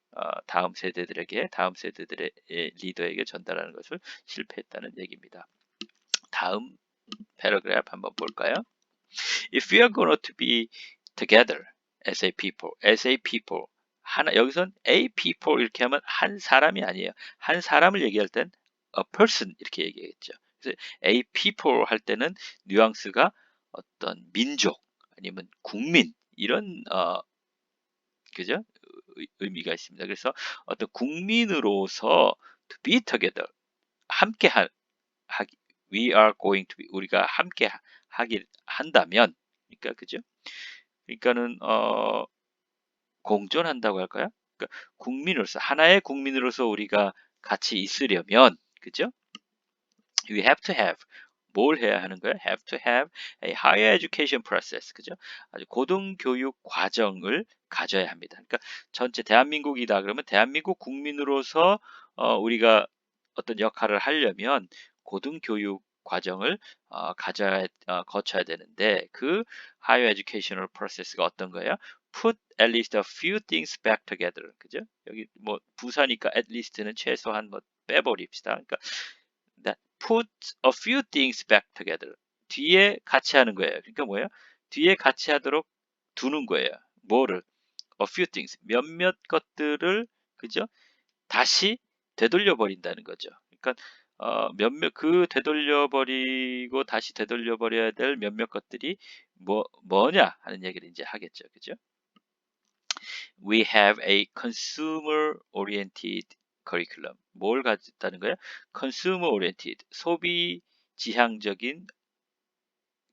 다음 세대들에게 다음 세대들의 리더에게 전달하는 것을 실패했다는 얘기입니다. 다음 패러그래프 한번 볼까요? If we are going to be together as a people 하나 여기선 a people 이렇게 하면 한 사람이 아니에요. 한 사람을 얘기할 땐 a person 이렇게 얘기했죠. 그래서 a people 할 때는 뉘앙스가 어떤 민족 아니면 국민 이런 그죠? 의미가 있습니다. 그래서 어떤 국민으로서 to be together 함께 하기 we are going to be 우리가 함께 하길 한다면 그러니까 그죠? 그러니까는 공존한다고 할까요? 그러니까 국민으로서 하나의 국민으로서 우리가 같이 있으려면 그죠? We have to have 뭘 해야 하는 거예요? Have to have a higher education process 그죠? 아주 고등교육 과정을 가져야 합니다. 그러니까 전체 대한민국이다 그러면 대한민국 국민으로서 우리가 어떤 역할을 하려면 고등교육 과정을 거쳐야 되는데 그 higher educational process가 어떤 거예요? Put at least a few things back together. 그죠? 여기 뭐 부사니까 at least는 최소한 뭐 빼버립시다. 그러니까 that put a few things back together. 뒤에 같이 하는 거예요. 그러니까 뭐예요? 뒤에 같이 하도록 두는 거예요. 뭐를? A few things. 몇몇 것들을 그죠? 다시 되돌려 버린다는 거죠. 그러니까 몇몇 그 되돌려 버리고 다시 되돌려 버려야 될 몇몇 것들이 뭐냐 하는 얘기를 이제 하겠죠. 그죠? We have a consumer oriented curriculum. 뭘 가졌다는 거예요? consumer oriented. 소비 지향적인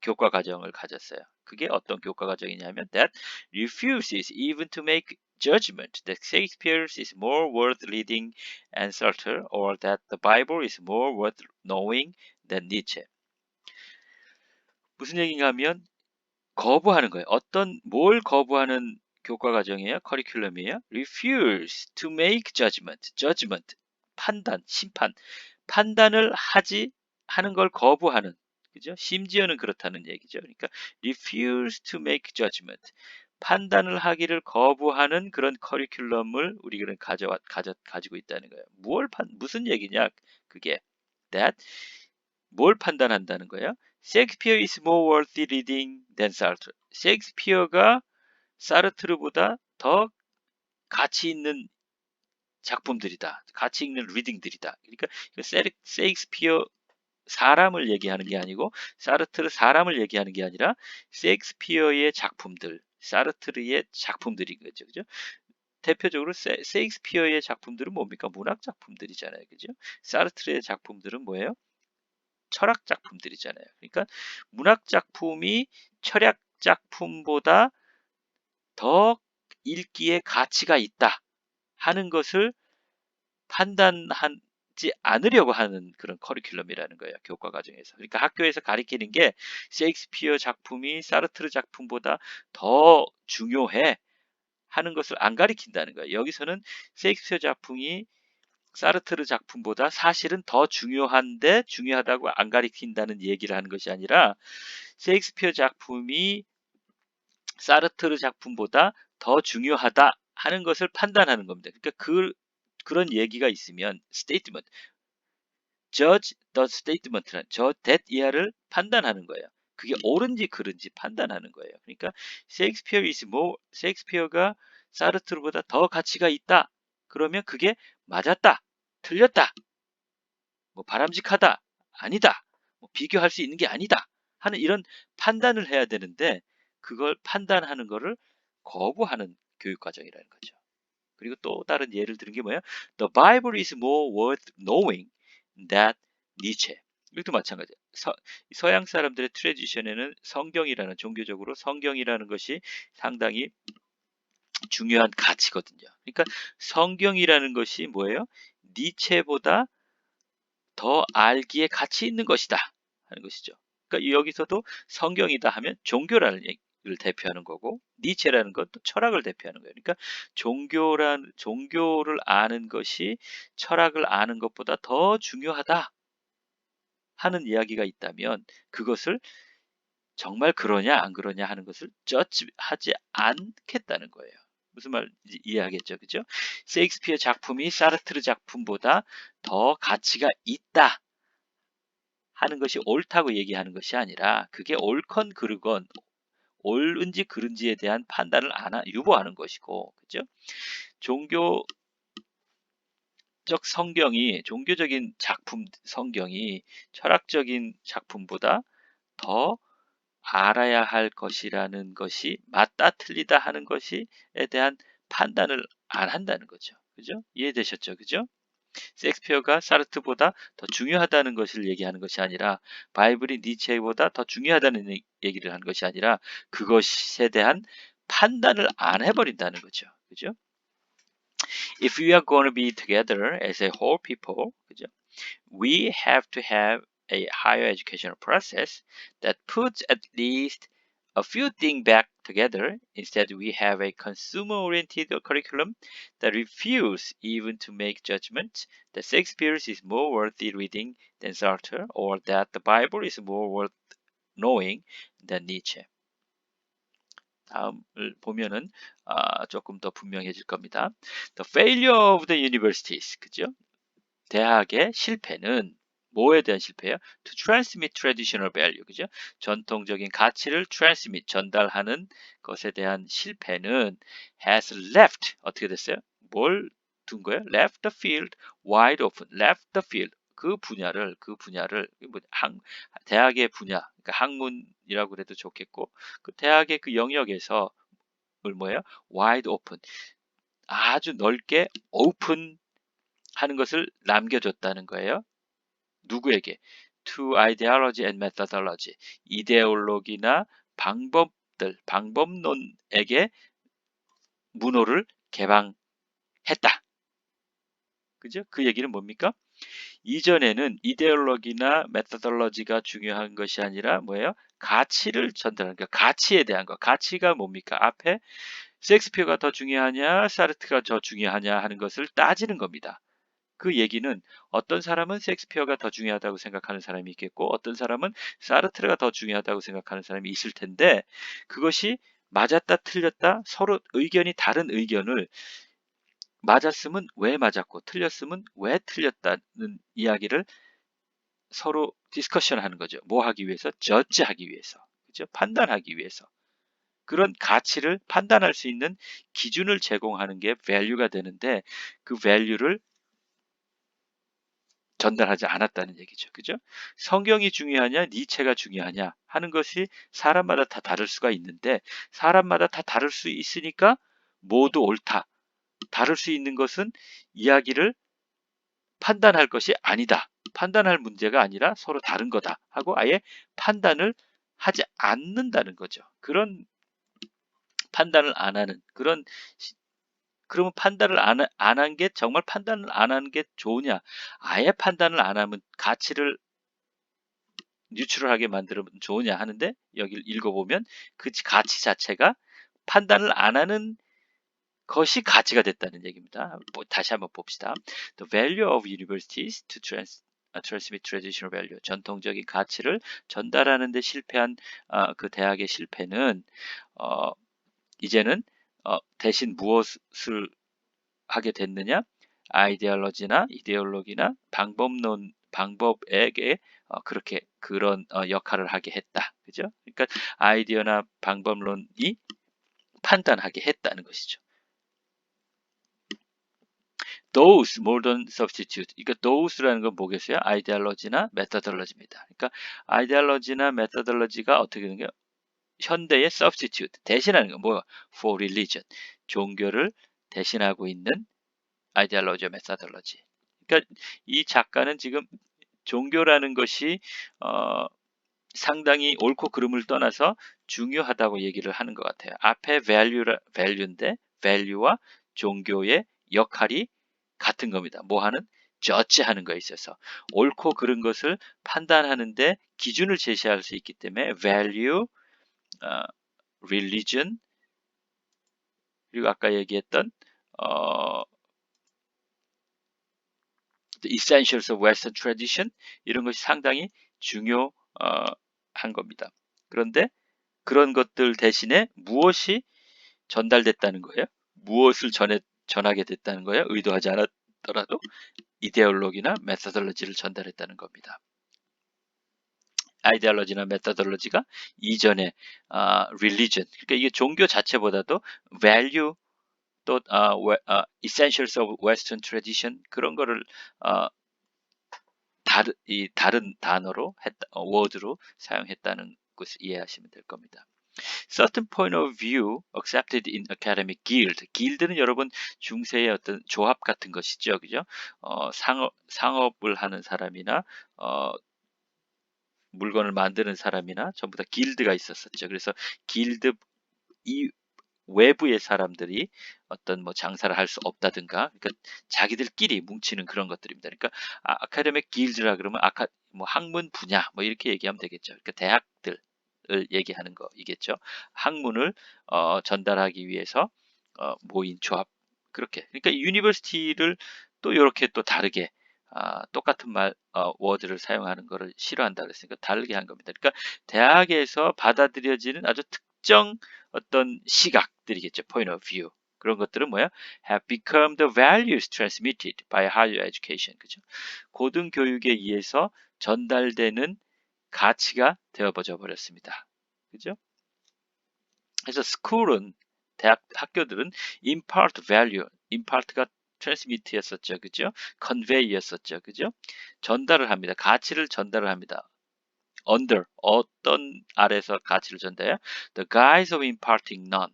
교과 과정을 가졌어요. 그게 어떤 교과 과정이냐면 that refuses even to make judgment that Shakespeare is more worth reading and Sartre or that the Bible is more worth knowing than Nietzsche. 무슨 얘기인가 하면 거부하는 거예요. 어떤 뭘 거부하는 교과 과정이에요? 커리큘럼이에요? refuse to make judgment 판단, 심판 판단을 하는 걸 거부하는 그죠? 심지어는 그렇다는 얘기죠. 그러니까 refuse to make judgment 판단을 하기를 거부하는 그런 커리큘럼을 우리는 가지고 있다는 거예요. 무슨 얘기냐? 그게 that 뭘 판단한다는 거예요? Shakespeare is more worthy reading than Sartre. 셰익스피어가 사르트르보다 더 가치 있는 작품들이다. 가치 있는 리딩들이다. 그러니까 셰익스피어 사람을 얘기하는 게 아니고 사르트르 사람을 얘기하는 게 아니라 셰익스피어의 작품들, 사르트르의 작품들인 거죠. 그죠? 대표적으로 셰익스피어의 작품들은 뭡니까? 문학 작품들이잖아요. 그죠? 사르트르의 작품들은 뭐예요? 철학 작품들이잖아요. 그러니까 문학 작품이 철학 작품보다 더 읽기에 가치가 있다 하는 것을 판단하지 않으려고 하는 그런 커리큘럼이라는 거예요. 교과 과정에서. 그러니까 학교에서 가리키는 게 셰익스피어 작품이 사르트르 작품보다 더 중요해 하는 것을 안 가리킨다는 거예요. 여기서는 셰익스피어 작품이 사르트르 작품보다 사실은 더 중요하다고 안 가리킨다는 얘기를 하는 것이 아니라 셰익스피어 작품이 사르트르 작품보다 더 중요하다 하는 것을 판단하는 겁니다. 그러니까 그런 얘기가 있으면 statement judge the statement란 저 that 이하를 판단하는 거예요. 그게 옳은지 그른지 판단하는 거예요. 그러니까 셰익스피어가 사르트르보다 더 가치가 있다. 그러면 그게 맞았다, 틀렸다, 뭐 바람직하다, 아니다, 뭐 비교할 수 있는 게 아니다 하는 이런 판단을 해야 되는데 그걸 판단하는 거를 거부하는 교육 과정이라는 거죠. 그리고 또 다른 예를 드는 게 뭐예요? The Bible is more worth knowing than Nietzsche. 이것도 마찬가지예요. 서양 사람들의 트레디션에는 성경이라는 종교적으로 성경이라는 것이 상당히 중요한 가치거든요. 그러니까 성경이라는 것이 뭐예요? 니체보다 더 알기에 가치 있는 것이다 하는 것이죠. 그러니까 여기서도 성경이다 하면 종교라는 얘기를 대표하는 거고 니체라는 건 또 철학을 대표하는 거예요. 그러니까 종교를 아는 것이 철학을 아는 것보다 더 중요하다 하는 이야기가 있다면 그것을 정말 그러냐 안 그러냐 하는 것을 저지하지 않겠다는 거예요. 무슨 말인지 이해하겠죠, 그죠? 셰익스피어 작품이 사르트르 작품보다 더 가치가 있다 하는 것이 옳다고 얘기하는 것이 아니라 그게 옳건 그르건 옳은지 그른지에 대한 판단을 유보하는 것이고, 그죠? 종교적 종교적인 작품 성경이 철학적인 작품보다 더 알아야 할 것이라는 것이 맞다 틀리다 하는 것이에 대한 판단을 안 한다는 거죠. 그죠? 이해되셨죠? 그죠? 셰익스피어가 사르트보다 더 중요하다는 것을 얘기하는 것이 아니라 바이블이 니체보다 더 중요하다는 얘기를 하는 것이 아니라 그것에 대한 판단을 안 해버린다는 거죠. 그죠? If we are going to be together as a whole people, 그죠? We have to have a higher educational process that puts at least a few things back together. Instead, we have a consumer-oriented curriculum that refuses even to make judgments that Shakespeare is more worthy reading than Sartre, or that the Bible is more worth knowing than Nietzsche. 다음을 보면은 조금 더 분명해질 겁니다. The failure of the universities, 그죠? 대학의 실패는 뭐에 대한 실패예요? To transmit traditional value, 그죠? 전통적인 가치를 transmit, 전달하는 것에 대한 실패는 has left, 어떻게 됐어요? 뭘 둔 거예요? Left the field wide open, left the field, 그 분야를 대학의 분야, 그러니까 학문이라고 그래도 좋겠고, 그 대학의 그 영역에서 뭐예요? wide open, 아주 넓게 open 하는 것을 남겨줬다는 거예요. 누구에게? To ideology and methodology. 이데올로기나 방법론에게 문호를 개방했다. 그죠? 그 얘기는 뭡니까? 이전에는 이데올로기나 메서덜러지가 중요한 것이 아니라 뭐예요? 가치를 전달하는 거, 가치에 대한 거. 가치가 뭡니까? 앞에 셰익스피어가 더 중요하냐, 사르트가 더 중요하냐 하는 것을 따지는 겁니다. 그 얘기는 어떤 사람은 셰익스피어가 더 중요하다고 생각하는 사람이 있겠고 어떤 사람은 사르트르가 더 중요하다고 생각하는 사람이 있을 텐데 그것이 맞았다 틀렸다 서로 의견이 다른 의견을 맞았으면 왜 맞았고 틀렸으면 왜 틀렸다는 이야기를 서로 디스커션 하는 거죠. 뭐 하기 위해서? 저지하기 위해서. 그죠? 판단하기 위해서. 그런 가치를 판단할 수 있는 기준을 제공하는 게 value가 되는데 그 value를 전달하지 않았다는 얘기죠. 그죠? 성경이 중요하냐, 니체가 중요하냐 하는 것이 사람마다 다 다를 수가 있는데 사람마다 다 다를 수 있으니까 모두 옳다. 다를 수 있는 것은 이야기를 판단할 것이 아니다. 판단할 문제가 아니라 서로 다른 거다 하고 아예 판단을 하지 않는다는 거죠. 그런 판단을 안 하는 그러면 판단을 안 한 게 정말 판단을 안 하는 게 좋으냐? 아예 판단을 안 하면 가치를 뉴트럴하게 만들면 좋으냐 하는데 여기를 읽어보면 그 가치 자체가 판단을 안 하는 것이 가치가 됐다는 얘기입니다. 다시 한번 봅시다. The value of universities to transmit traditional value. 전통적인 가치를 전달하는 데 실패한 그 대학의 실패는 이제는 대신 무엇을 하게 됐느냐? 이데올로기나 방법론을 방법에게 그렇게 그런 역할을 하게 했다. 그죠? 그러니까 아이디어나 방법론이 판단하게 했다는 것이죠. Those modern substitute. 그러니까 those라는 건 뭐겠어요? 아이디올로지나 메서덜러지입니다. 그러니까 아이디올로지나 메서덜러지가 어떻게 되는 거예요? 현대의 substitute 대신하는 건 뭐야? For religion. 종교를 대신하고 있는 아이디올로지, 메서덜러지. 그러니까 이 작가는 지금 종교라는 것이 상당히 옳고 그름을 떠나서 중요하다고 얘기를 하는 것 같아요. 앞에 value인데 value와 종교의 역할이 같은 겁니다. 뭐 하는? judge하는 거에 있어서 옳고 그른 것을 판단하는데 기준을 제시할 수 있기 때문에 value, religion, 그리고 아까 얘기했던 the essentials of Western tradition 이런 것이 상당히 중요한 겁니다. 그런데 그런 것들 대신에 무엇이 전달됐다는 거예요? 무엇을 전하게 됐다는 거예요? 의도하지 않았더라도 이데올로기나 메서덜러지를 전달했다는 겁니다. 아이디올로지나 메서덜러지가 이전에 religion, 그러니까 이게 종교 자체보다도 value 또 essentials of Western tradition 그런 거를 다른 단어로 word로 사용했다는 것을 이해하시면 될 겁니다. Certain point of view accepted in academic guild. guild는 여러분 중세의 어떤 조합 같은 것이죠, 그죠? 상업을 하는 사람이나 물건을 만드는 사람이나 전부 다 길드가 있었었죠. 그래서 길드 이 외부의 사람들이 어떤 뭐 장사를 할 수 없다든가, 그러니까 자기들끼리 뭉치는 그런 것들입니다. 그러니까 아카데믹 길드라 그러면 뭐 학문 분야 뭐 이렇게 얘기하면 되겠죠. 그러니까 대학들을 얘기하는 거이겠죠. 학문을 전달하기 위해서 모인 조합 그렇게. 그러니까 유니버시티를 또 이렇게 또 다르게 똑같은 워드를 사용하는 것을 싫어한다 그랬으니까 다르게 한 겁니다. 그러니까 대학에서 받아들여지는 아주 특정 어떤 시각들이겠죠. point of view. 그런 것들은 뭐야? have become the values transmitted by higher education. 그죠? 고등교육에 의해서 전달되는 가치가 되어버려 버렸습니다. 그죠? 그래서 school은 학교들은 impart value, impart가 transmit였었죠. 그죠? convey였었죠. 그죠? 전달을 합니다. 가치를 전달을 합니다. under 어떤 아래서 가치를 전달해요? The guise of imparting none.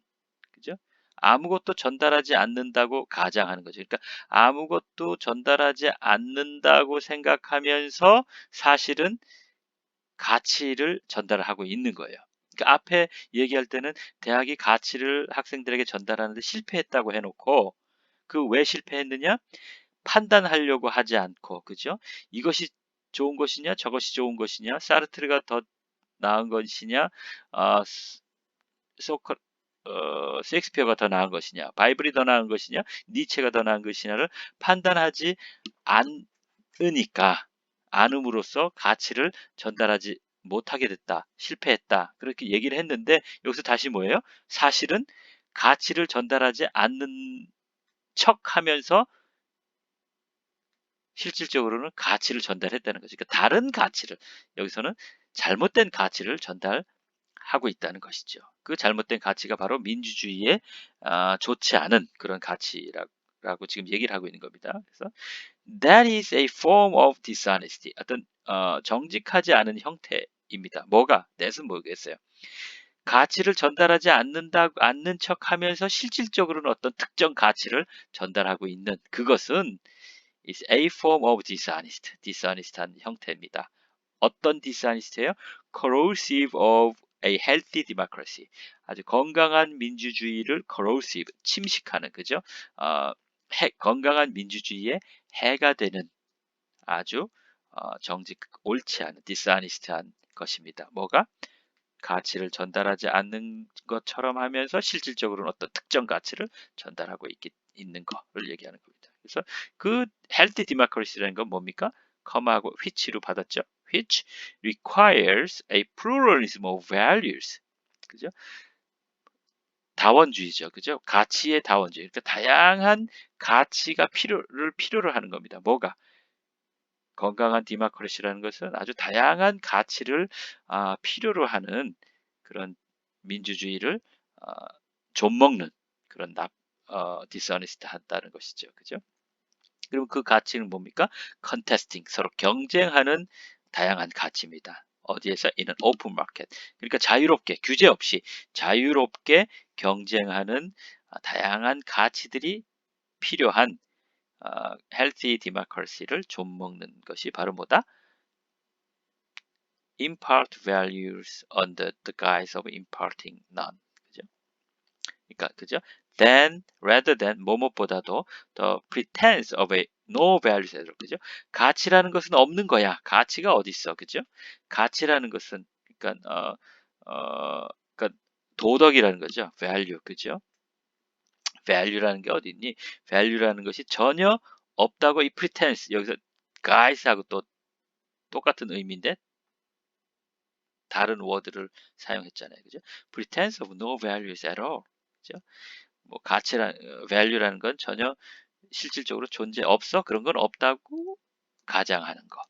그죠? 아무것도 전달하지 않는다고 가장하는 거죠. 그러니까 아무것도 전달하지 않는다고 생각하면서 사실은 가치를 전달하고 있는 거예요. 그러니까 앞에 얘기할 때는 대학이 가치를 학생들에게 전달하는데 실패했다고 해놓고 그 왜 실패했느냐? 판단하려고 하지 않고, 그죠? 이것이 좋은 것이냐, 저것이 좋은 것이냐, 사르트르가 더 나은 것이냐, 소크, 셰익스피어가 더 나은 것이냐, 바이블이 더 나은 것이냐, 니체가 더 나은 것이냐를 판단하지 않으니까, 않음으로써 가치를 전달하지 못하게 됐다, 실패했다, 그렇게 얘기를 했는데, 여기서 다시 뭐예요? 사실은 가치를 전달하지 않는 척 하면서 실질적으로는 가치를 전달했다는 거죠. 그러니까 다른 가치를, 여기서는 잘못된 가치를 전달하고 있다는 것이죠. 그 잘못된 가치가 바로 민주주의에 좋지 않은 그런 가치라고 지금 얘기를 하고 있는 겁니다. 그래서 that is a form of dishonesty. 어떤 정직하지 않은 형태입니다. 뭐가? that은 뭐겠어요? 가치를 전달하지 않는 척 하면서 실질적으로는 어떤 특정 가치를 전달하고 있는 그것은 is a form of dishonest한 형태입니다. 어떤 dishonest예요? corrosive of a healthy democracy. 아주 건강한 민주주의를 corrosive, 침식하는, 그죠? 건강한 민주주의에 해가 되는 아주 옳지 않은 dishonest한 것입니다. 뭐가? 가치를 전달하지 않는 것처럼 하면서 실질적으로는 어떤 특정 가치를 전달하고 있는 거를 얘기하는 겁니다. 그래서 그 healthy democracy라는 건 뭡니까? com하고 which로 받았죠. which requires a pluralism of values. 그죠? 다원주의죠. 그죠? 가치의 다원주의. 그러니까 다양한 가치가 필요로 하는 겁니다. 뭐가? 건강한 디모크라시라는 것은 아주 다양한 가치를 필요로 하는 그런 민주주의를 좀먹는 그런 디스어니스트 한다는 것이죠. 그죠? 그리고 그 가치는 뭡니까? 컨테스팅, 서로 경쟁하는 다양한 가치입니다. 어디에서? 이는 오픈 마켓. 그러니까 자유롭게, 규제 없이 자유롭게 경쟁하는 다양한 가치들이 필요한 healthy democracy를 좀먹는 것이 바로 뭐다? impart values under the guise of imparting none. 그죠? 그러니까 그죠? Then rather than 뭐뭐보다도 the pretense of a no values. 그죠? 가치라는 것은 없는 거야. 가치가 어디 있어? 그죠? 가치라는 것은 그러니까 그러니까 도덕이라는 거죠. value. 그죠? value라는 게 어디 있니? value라는 것이 전혀 없다고 이 pretense 여기서 guise하고 또 똑같은 의미인데 다른 워드를 사용했잖아요. 그죠? pretense of no values at all. 그죠? 뭐 value라는 건 전혀 실질적으로 존재 없어? 그런 건 없다고 가장하는 거.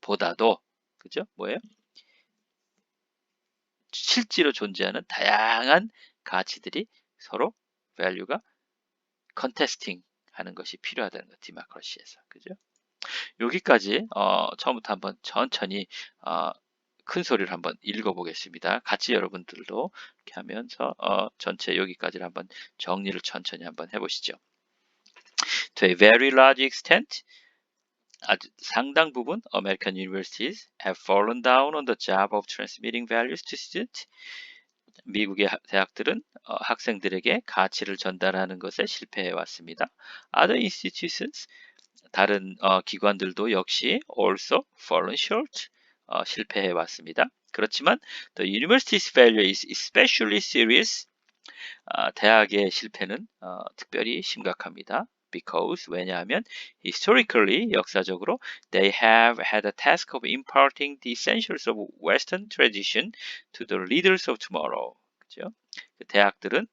보다도 그죠? 뭐예요? 실제로 존재하는 다양한 가치들이 서로 value가 컨테스팅 하는 것이 필요하다는 거. 디모크라시에서. 그죠? 여기까지 처음부터 한번 천천히 큰 소리를 한번 읽어보겠습니다. 같이 여러분들도 이렇게 하면서 전체 여기까지를 한번 정리를 천천히 한번 해보시죠. To a very large extent, 아주 상당 부분 American universities have fallen down on the job of transmitting values to students. 미국의 대학들은 학생들에게 가치를 전달하는 것에 실패해 왔습니다. Other institutions, 다른 기관들도 역시 also fallen short, 실패해 왔습니다. 그렇지만 the university's failure is especially serious. 대학의 실패는 특별히 심각합니다. Because 왜냐하면 historically 역사적으로 they have had a task of imparting the essentials of Western tradition to the leaders of tomorrow. 그죠? 대학들은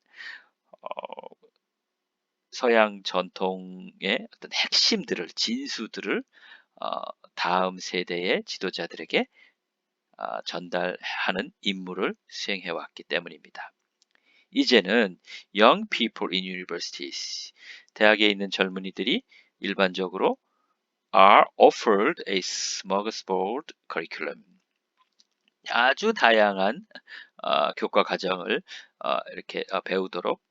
서양 전통의 어떤 핵심들을 진수들을 다음 세대의 지도자들에게 전달하는 임무를 수행해 왔기 때문입니다. 이제는 young people in universities, 대학에 있는 젊은이들이 일반적으로 are offered a smorgasbord curriculum, 아주 다양한 교과 과정을 이렇게 배우도록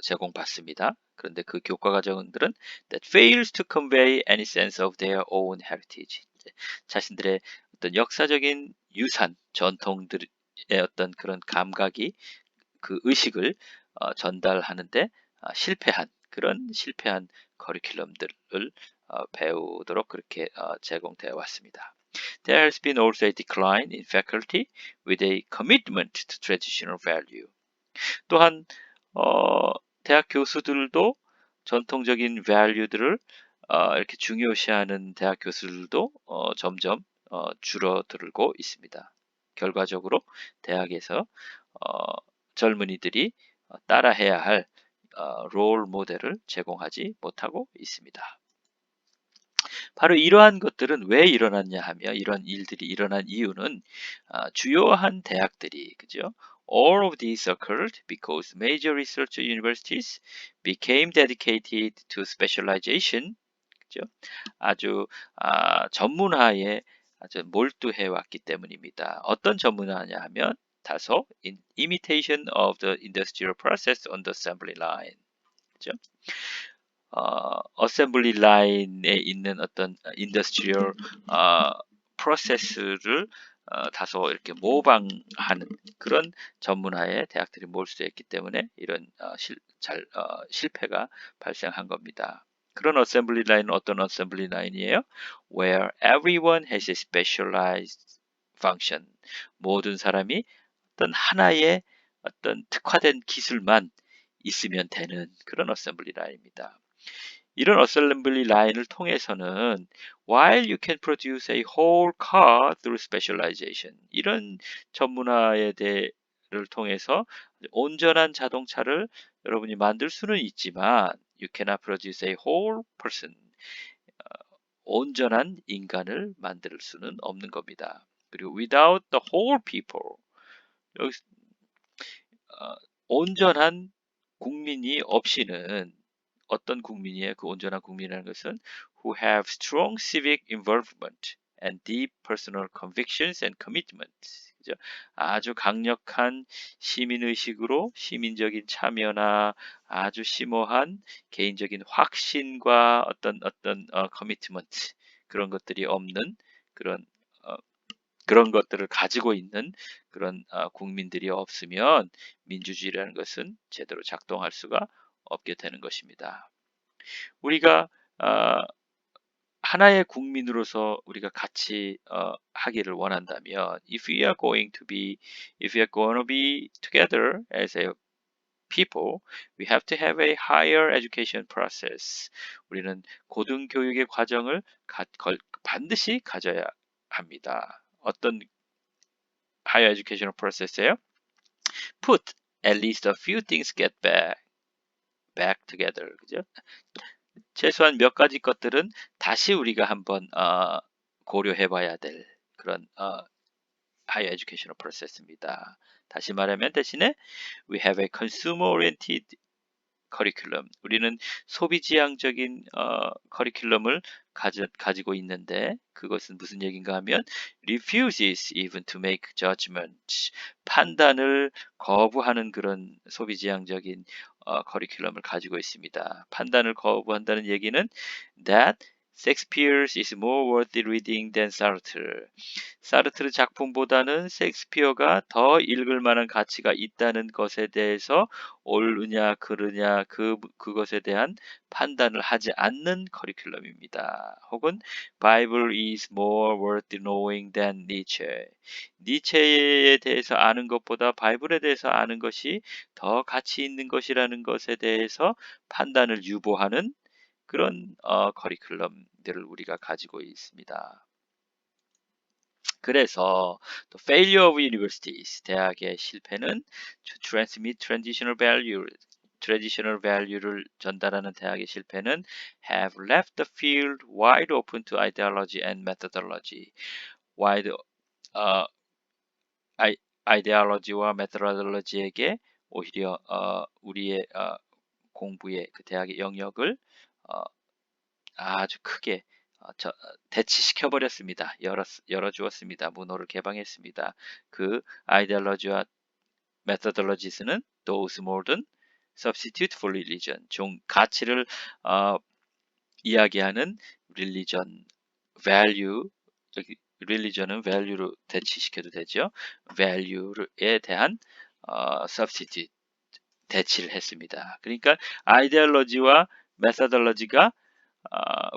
제공받습니다. 그런데 그 교과 과정들은 that fails to convey any sense of their own heritage, 자신들의 어떤 역사적인 유산, 전통들의 어떤 그런 감각이 그 의식을 전달하는데 그런 실패한 커리큘럼들을 배우도록 그렇게 제공되어 왔습니다. There has been also a decline in faculty with a commitment to traditional value. 또한 대학 교수들도 전통적인 value들을 이렇게 중요시하는 대학 교수들도 점점 줄어들고 있습니다. 결과적으로 대학에서 젊은이들이 따라해야 할 롤 모델을 제공하지 못하고 있습니다. 바로 이러한 것들은 왜 일어났냐 하면 이런 일들이 일어난 이유는 주요한 대학들이 그죠? All of these occurred because major research universities became dedicated to specialization. 그죠? 아주 전문화에 아주 몰두해 왔기 때문입니다. 어떤 전문화냐 하면 다소 in imitation of the industrial process on the assembly line. 그죠? 어셈블리 라인에 있는 어떤 인더스트리얼 프로세스를 다소 이렇게 모방하는 그런 전문화에 대학들이 몰두했기 때문에 이런 실패가 발생한 겁니다. 그런 어셈블리 라인은 어떤 어셈블리 라인이에요? Where everyone has a specialized function. 모든 사람이 어떤 하나의 어떤 특화된 기술만 있으면 되는 그런 어셈블리 라인입니다. 이런 어셈블리 라인을 통해서는 while you can produce a whole car through specialization, 이런 전문화를 통해서 온전한 자동차를 여러분이 만들 수는 있지만 you cannot produce a whole person, 온전한 인간을 만들 수는 없는 겁니다. 그리고 without the whole people, 여기 온전한 국민이 없이는, 어떤 국민이에요? 그 온전한 국민이라는 것은 who have strong civic involvement and deep personal convictions and commitments. 그죠? 아주 강력한 시민의식으로 시민적인 참여나 아주 심오한 개인적인 확신과 어떤 commitment, 그런 것들이 없는 그런 어, 그런 것들을 가지고 있는 그런 국민들이 없으면 민주주의라는 것은 제대로 작동할 수가 없게 되는 것입니다. 우리가 하나의 국민으로서 우리가 같이 하기를 원한다면, if we are going to be together as a people, we have to have a higher education process. 우리는 고등교육의 과정을 반드시 가져야 합니다. 어떤 higher educational process예요? Put at least a few things get back together. 그죠? 최소한 몇 가지 것들은 다시 우리가 한번 고려해 봐야 될 그런 higher educational process입니다. 다시 말하면 대신에 we have a consumer oriented 커리큘럼, 우리는 소비지향적인 커리큘럼을 가지고 있는데, 그것은 무슨 얘기인가 하면 refuses even to make judgment, 판단을 거부하는 그런 소비지향적인 커리큘럼을 가지고 있습니다. 판단을 거부한다는 얘기는 that Shakespeare is more worthy reading than Sartre. 사르트르 작품보다는 셰익스피어가 더 읽을 만한 가치가 있다는 것에 대해서 옳으냐 그르냐 그것에 대한 판단을 하지 않는 커리큘럼입니다. 혹은 Bible is more worth knowing than Nietzsche. 니체에 대해서 아는 것보다 바이블에 대해서 아는 것이 더 가치 있는 것이라는 것에 대해서 판단을 유보하는 그런 커리큘럼들을 우리가 가지고 있습니다. 그래서 또 failure of universities, 대학의 실패는 to transmit traditional value를 전달하는 대학의 실패는 have left the field wide open to ideology and methodology. ideology와 methodology에게 오히려 우리의 공부의 그 대학의 영역을 아주 크게 대치시켜 버렸습니다. 열어주었습니다. 문호를 개방했습니다. 그 아이디올로지와 methodologies는 those modern substitute for religion, 가치를 이야기하는 religion, value, 여기 religion은 value로 대치시켜도 되죠. value에 대한 substitute, 대치를 했습니다. 그러니까 아이디올로지와 methodology가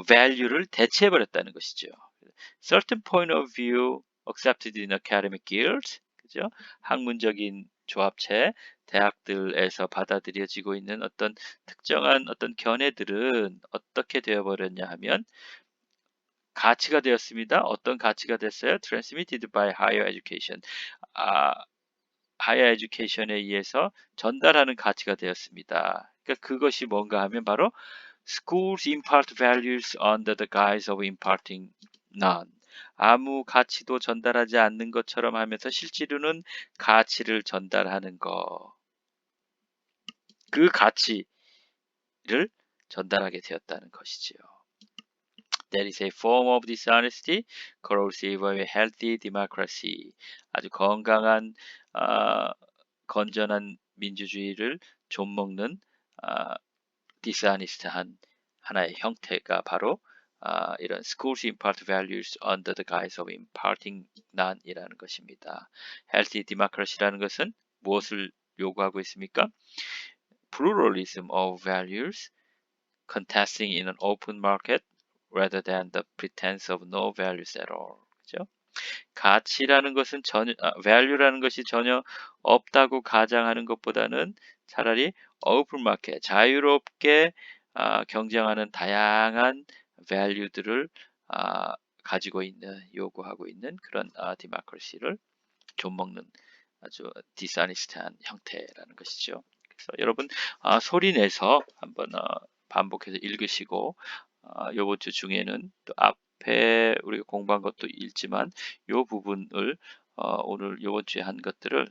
value를 대체해버렸다는 것이죠. Certain point of view accepted in academic guilds, 그죠? 학문적인 조합체, 대학들에서 받아들여지고 있는 어떤 특정한 어떤 견해들은 어떻게 되어버렸냐 하면 가치가 되었습니다. 어떤 가치가 됐어요? Transmitted by higher education. higher education에 의해서 전달하는 가치가 되었습니다. 그러니까 그것이 뭔가 하면 바로 Schools impart values under the guise of imparting none. 아무 가치도 전달하지 않는 것처럼 하면서 실제로는 가치를 전달하는 것. 그 가치를 전달하게 되었다는 것이지요. That is a form of dishonesty corrosive of a healthy democracy. 아주 건강한 건전한 민주주의를 좀먹는 디스아니스트한 하나의 형태가 바로 이런 schools impart values under the guise of imparting none이라는 것입니다. Healthy democracy라는 것은 무엇을 요구하고 있습니까? Pluralism of values contesting in an open market rather than the pretense of no values at all. 그죠? 가치라는 것은 value라는 것이 전혀 없다고 가장하는 것보다는 차라리 open market, 자유롭게 경쟁하는 다양한 value들을 가지고 있는, 요구하고 있는 그런 democracy를 좀먹는 아주 디스아니스트한 형태라는 것이죠. 그래서 여러분 소리 내서 한번 반복해서 읽으시고 요번 주 중에는 또 앞에 우리가 공부한 것도 읽지만 요 부분을 오늘 요번 주에 한 것들을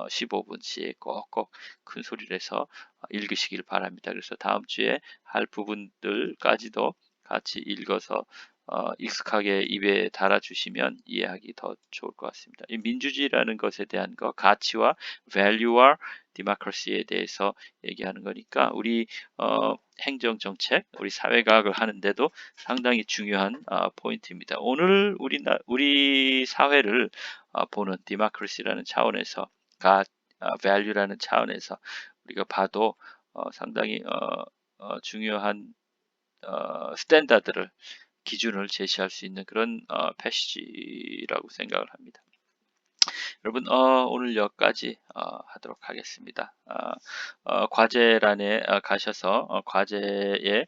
15분씩 꼭꼭 큰 소리를 해서 읽으시길 바랍니다. 그래서 다음 주에 할 부분들까지도 같이 읽어서 익숙하게 입에 달아주시면 이해하기 더 좋을 것 같습니다. 이 민주주의라는 것에 대한 가치와 value와 democracy에 대해서 얘기하는 거니까 우리 행정 정책, 우리 사회과학을 하는데도 상당히 중요한 포인트입니다. 오늘 우리 사회를 보는 democracy라는 차원에서 value라는 차원에서 우리가 봐도 상당히 중요한 스탠다드를 기준을 제시할 수 있는 그런 패시지라고 생각을 합니다. 여러분 오늘 여기까지 하도록 하겠습니다. 과제란에 가셔서 과제에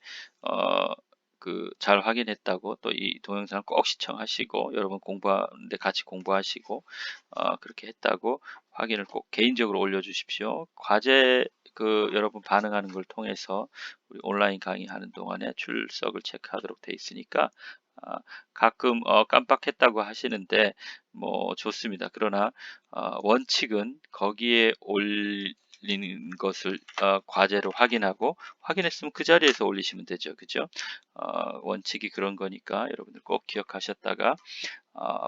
잘 확인했다고 또 이 동영상 꼭 시청하시고 여러분 공부하는데 같이 공부하시고 그렇게 했다고 확인을 꼭 개인적으로 올려주십시오. 과제 여러분 반응하는 걸 통해서 우리 온라인 강의하는 동안에 출석을 체크하도록 돼 있으니까 가끔 깜빡했다고 하시는데 뭐 좋습니다. 그러나 원칙은 거기에 올리는 것을 과제로 확인하고 확인했으면 그 자리에서 올리시면 되죠. 그죠? 원칙이 그런 거니까 여러분들 꼭 기억하셨다가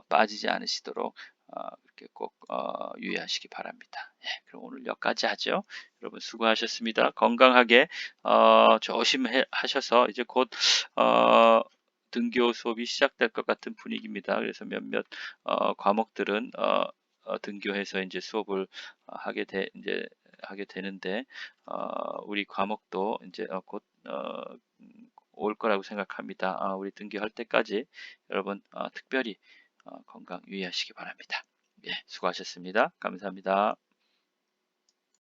빠지지 않으시도록 그렇게 꼭 유의하시기 바랍니다. 예, 그럼 오늘 여기까지 하죠. 여러분 수고하셨습니다. 건강하게 조심하셔서 이제 곧 등교 수업이 시작될 것 같은 분위기입니다. 그래서 몇몇 과목들은 등교해서 이제 수업을 이제 하게 되는데 우리 과목도 이제 곧 올 거라고 생각합니다. 우리 등교할 때까지 여러분 특별히 건강 유의하시기 바랍니다. 예, 수고하셨습니다. 감사합니다.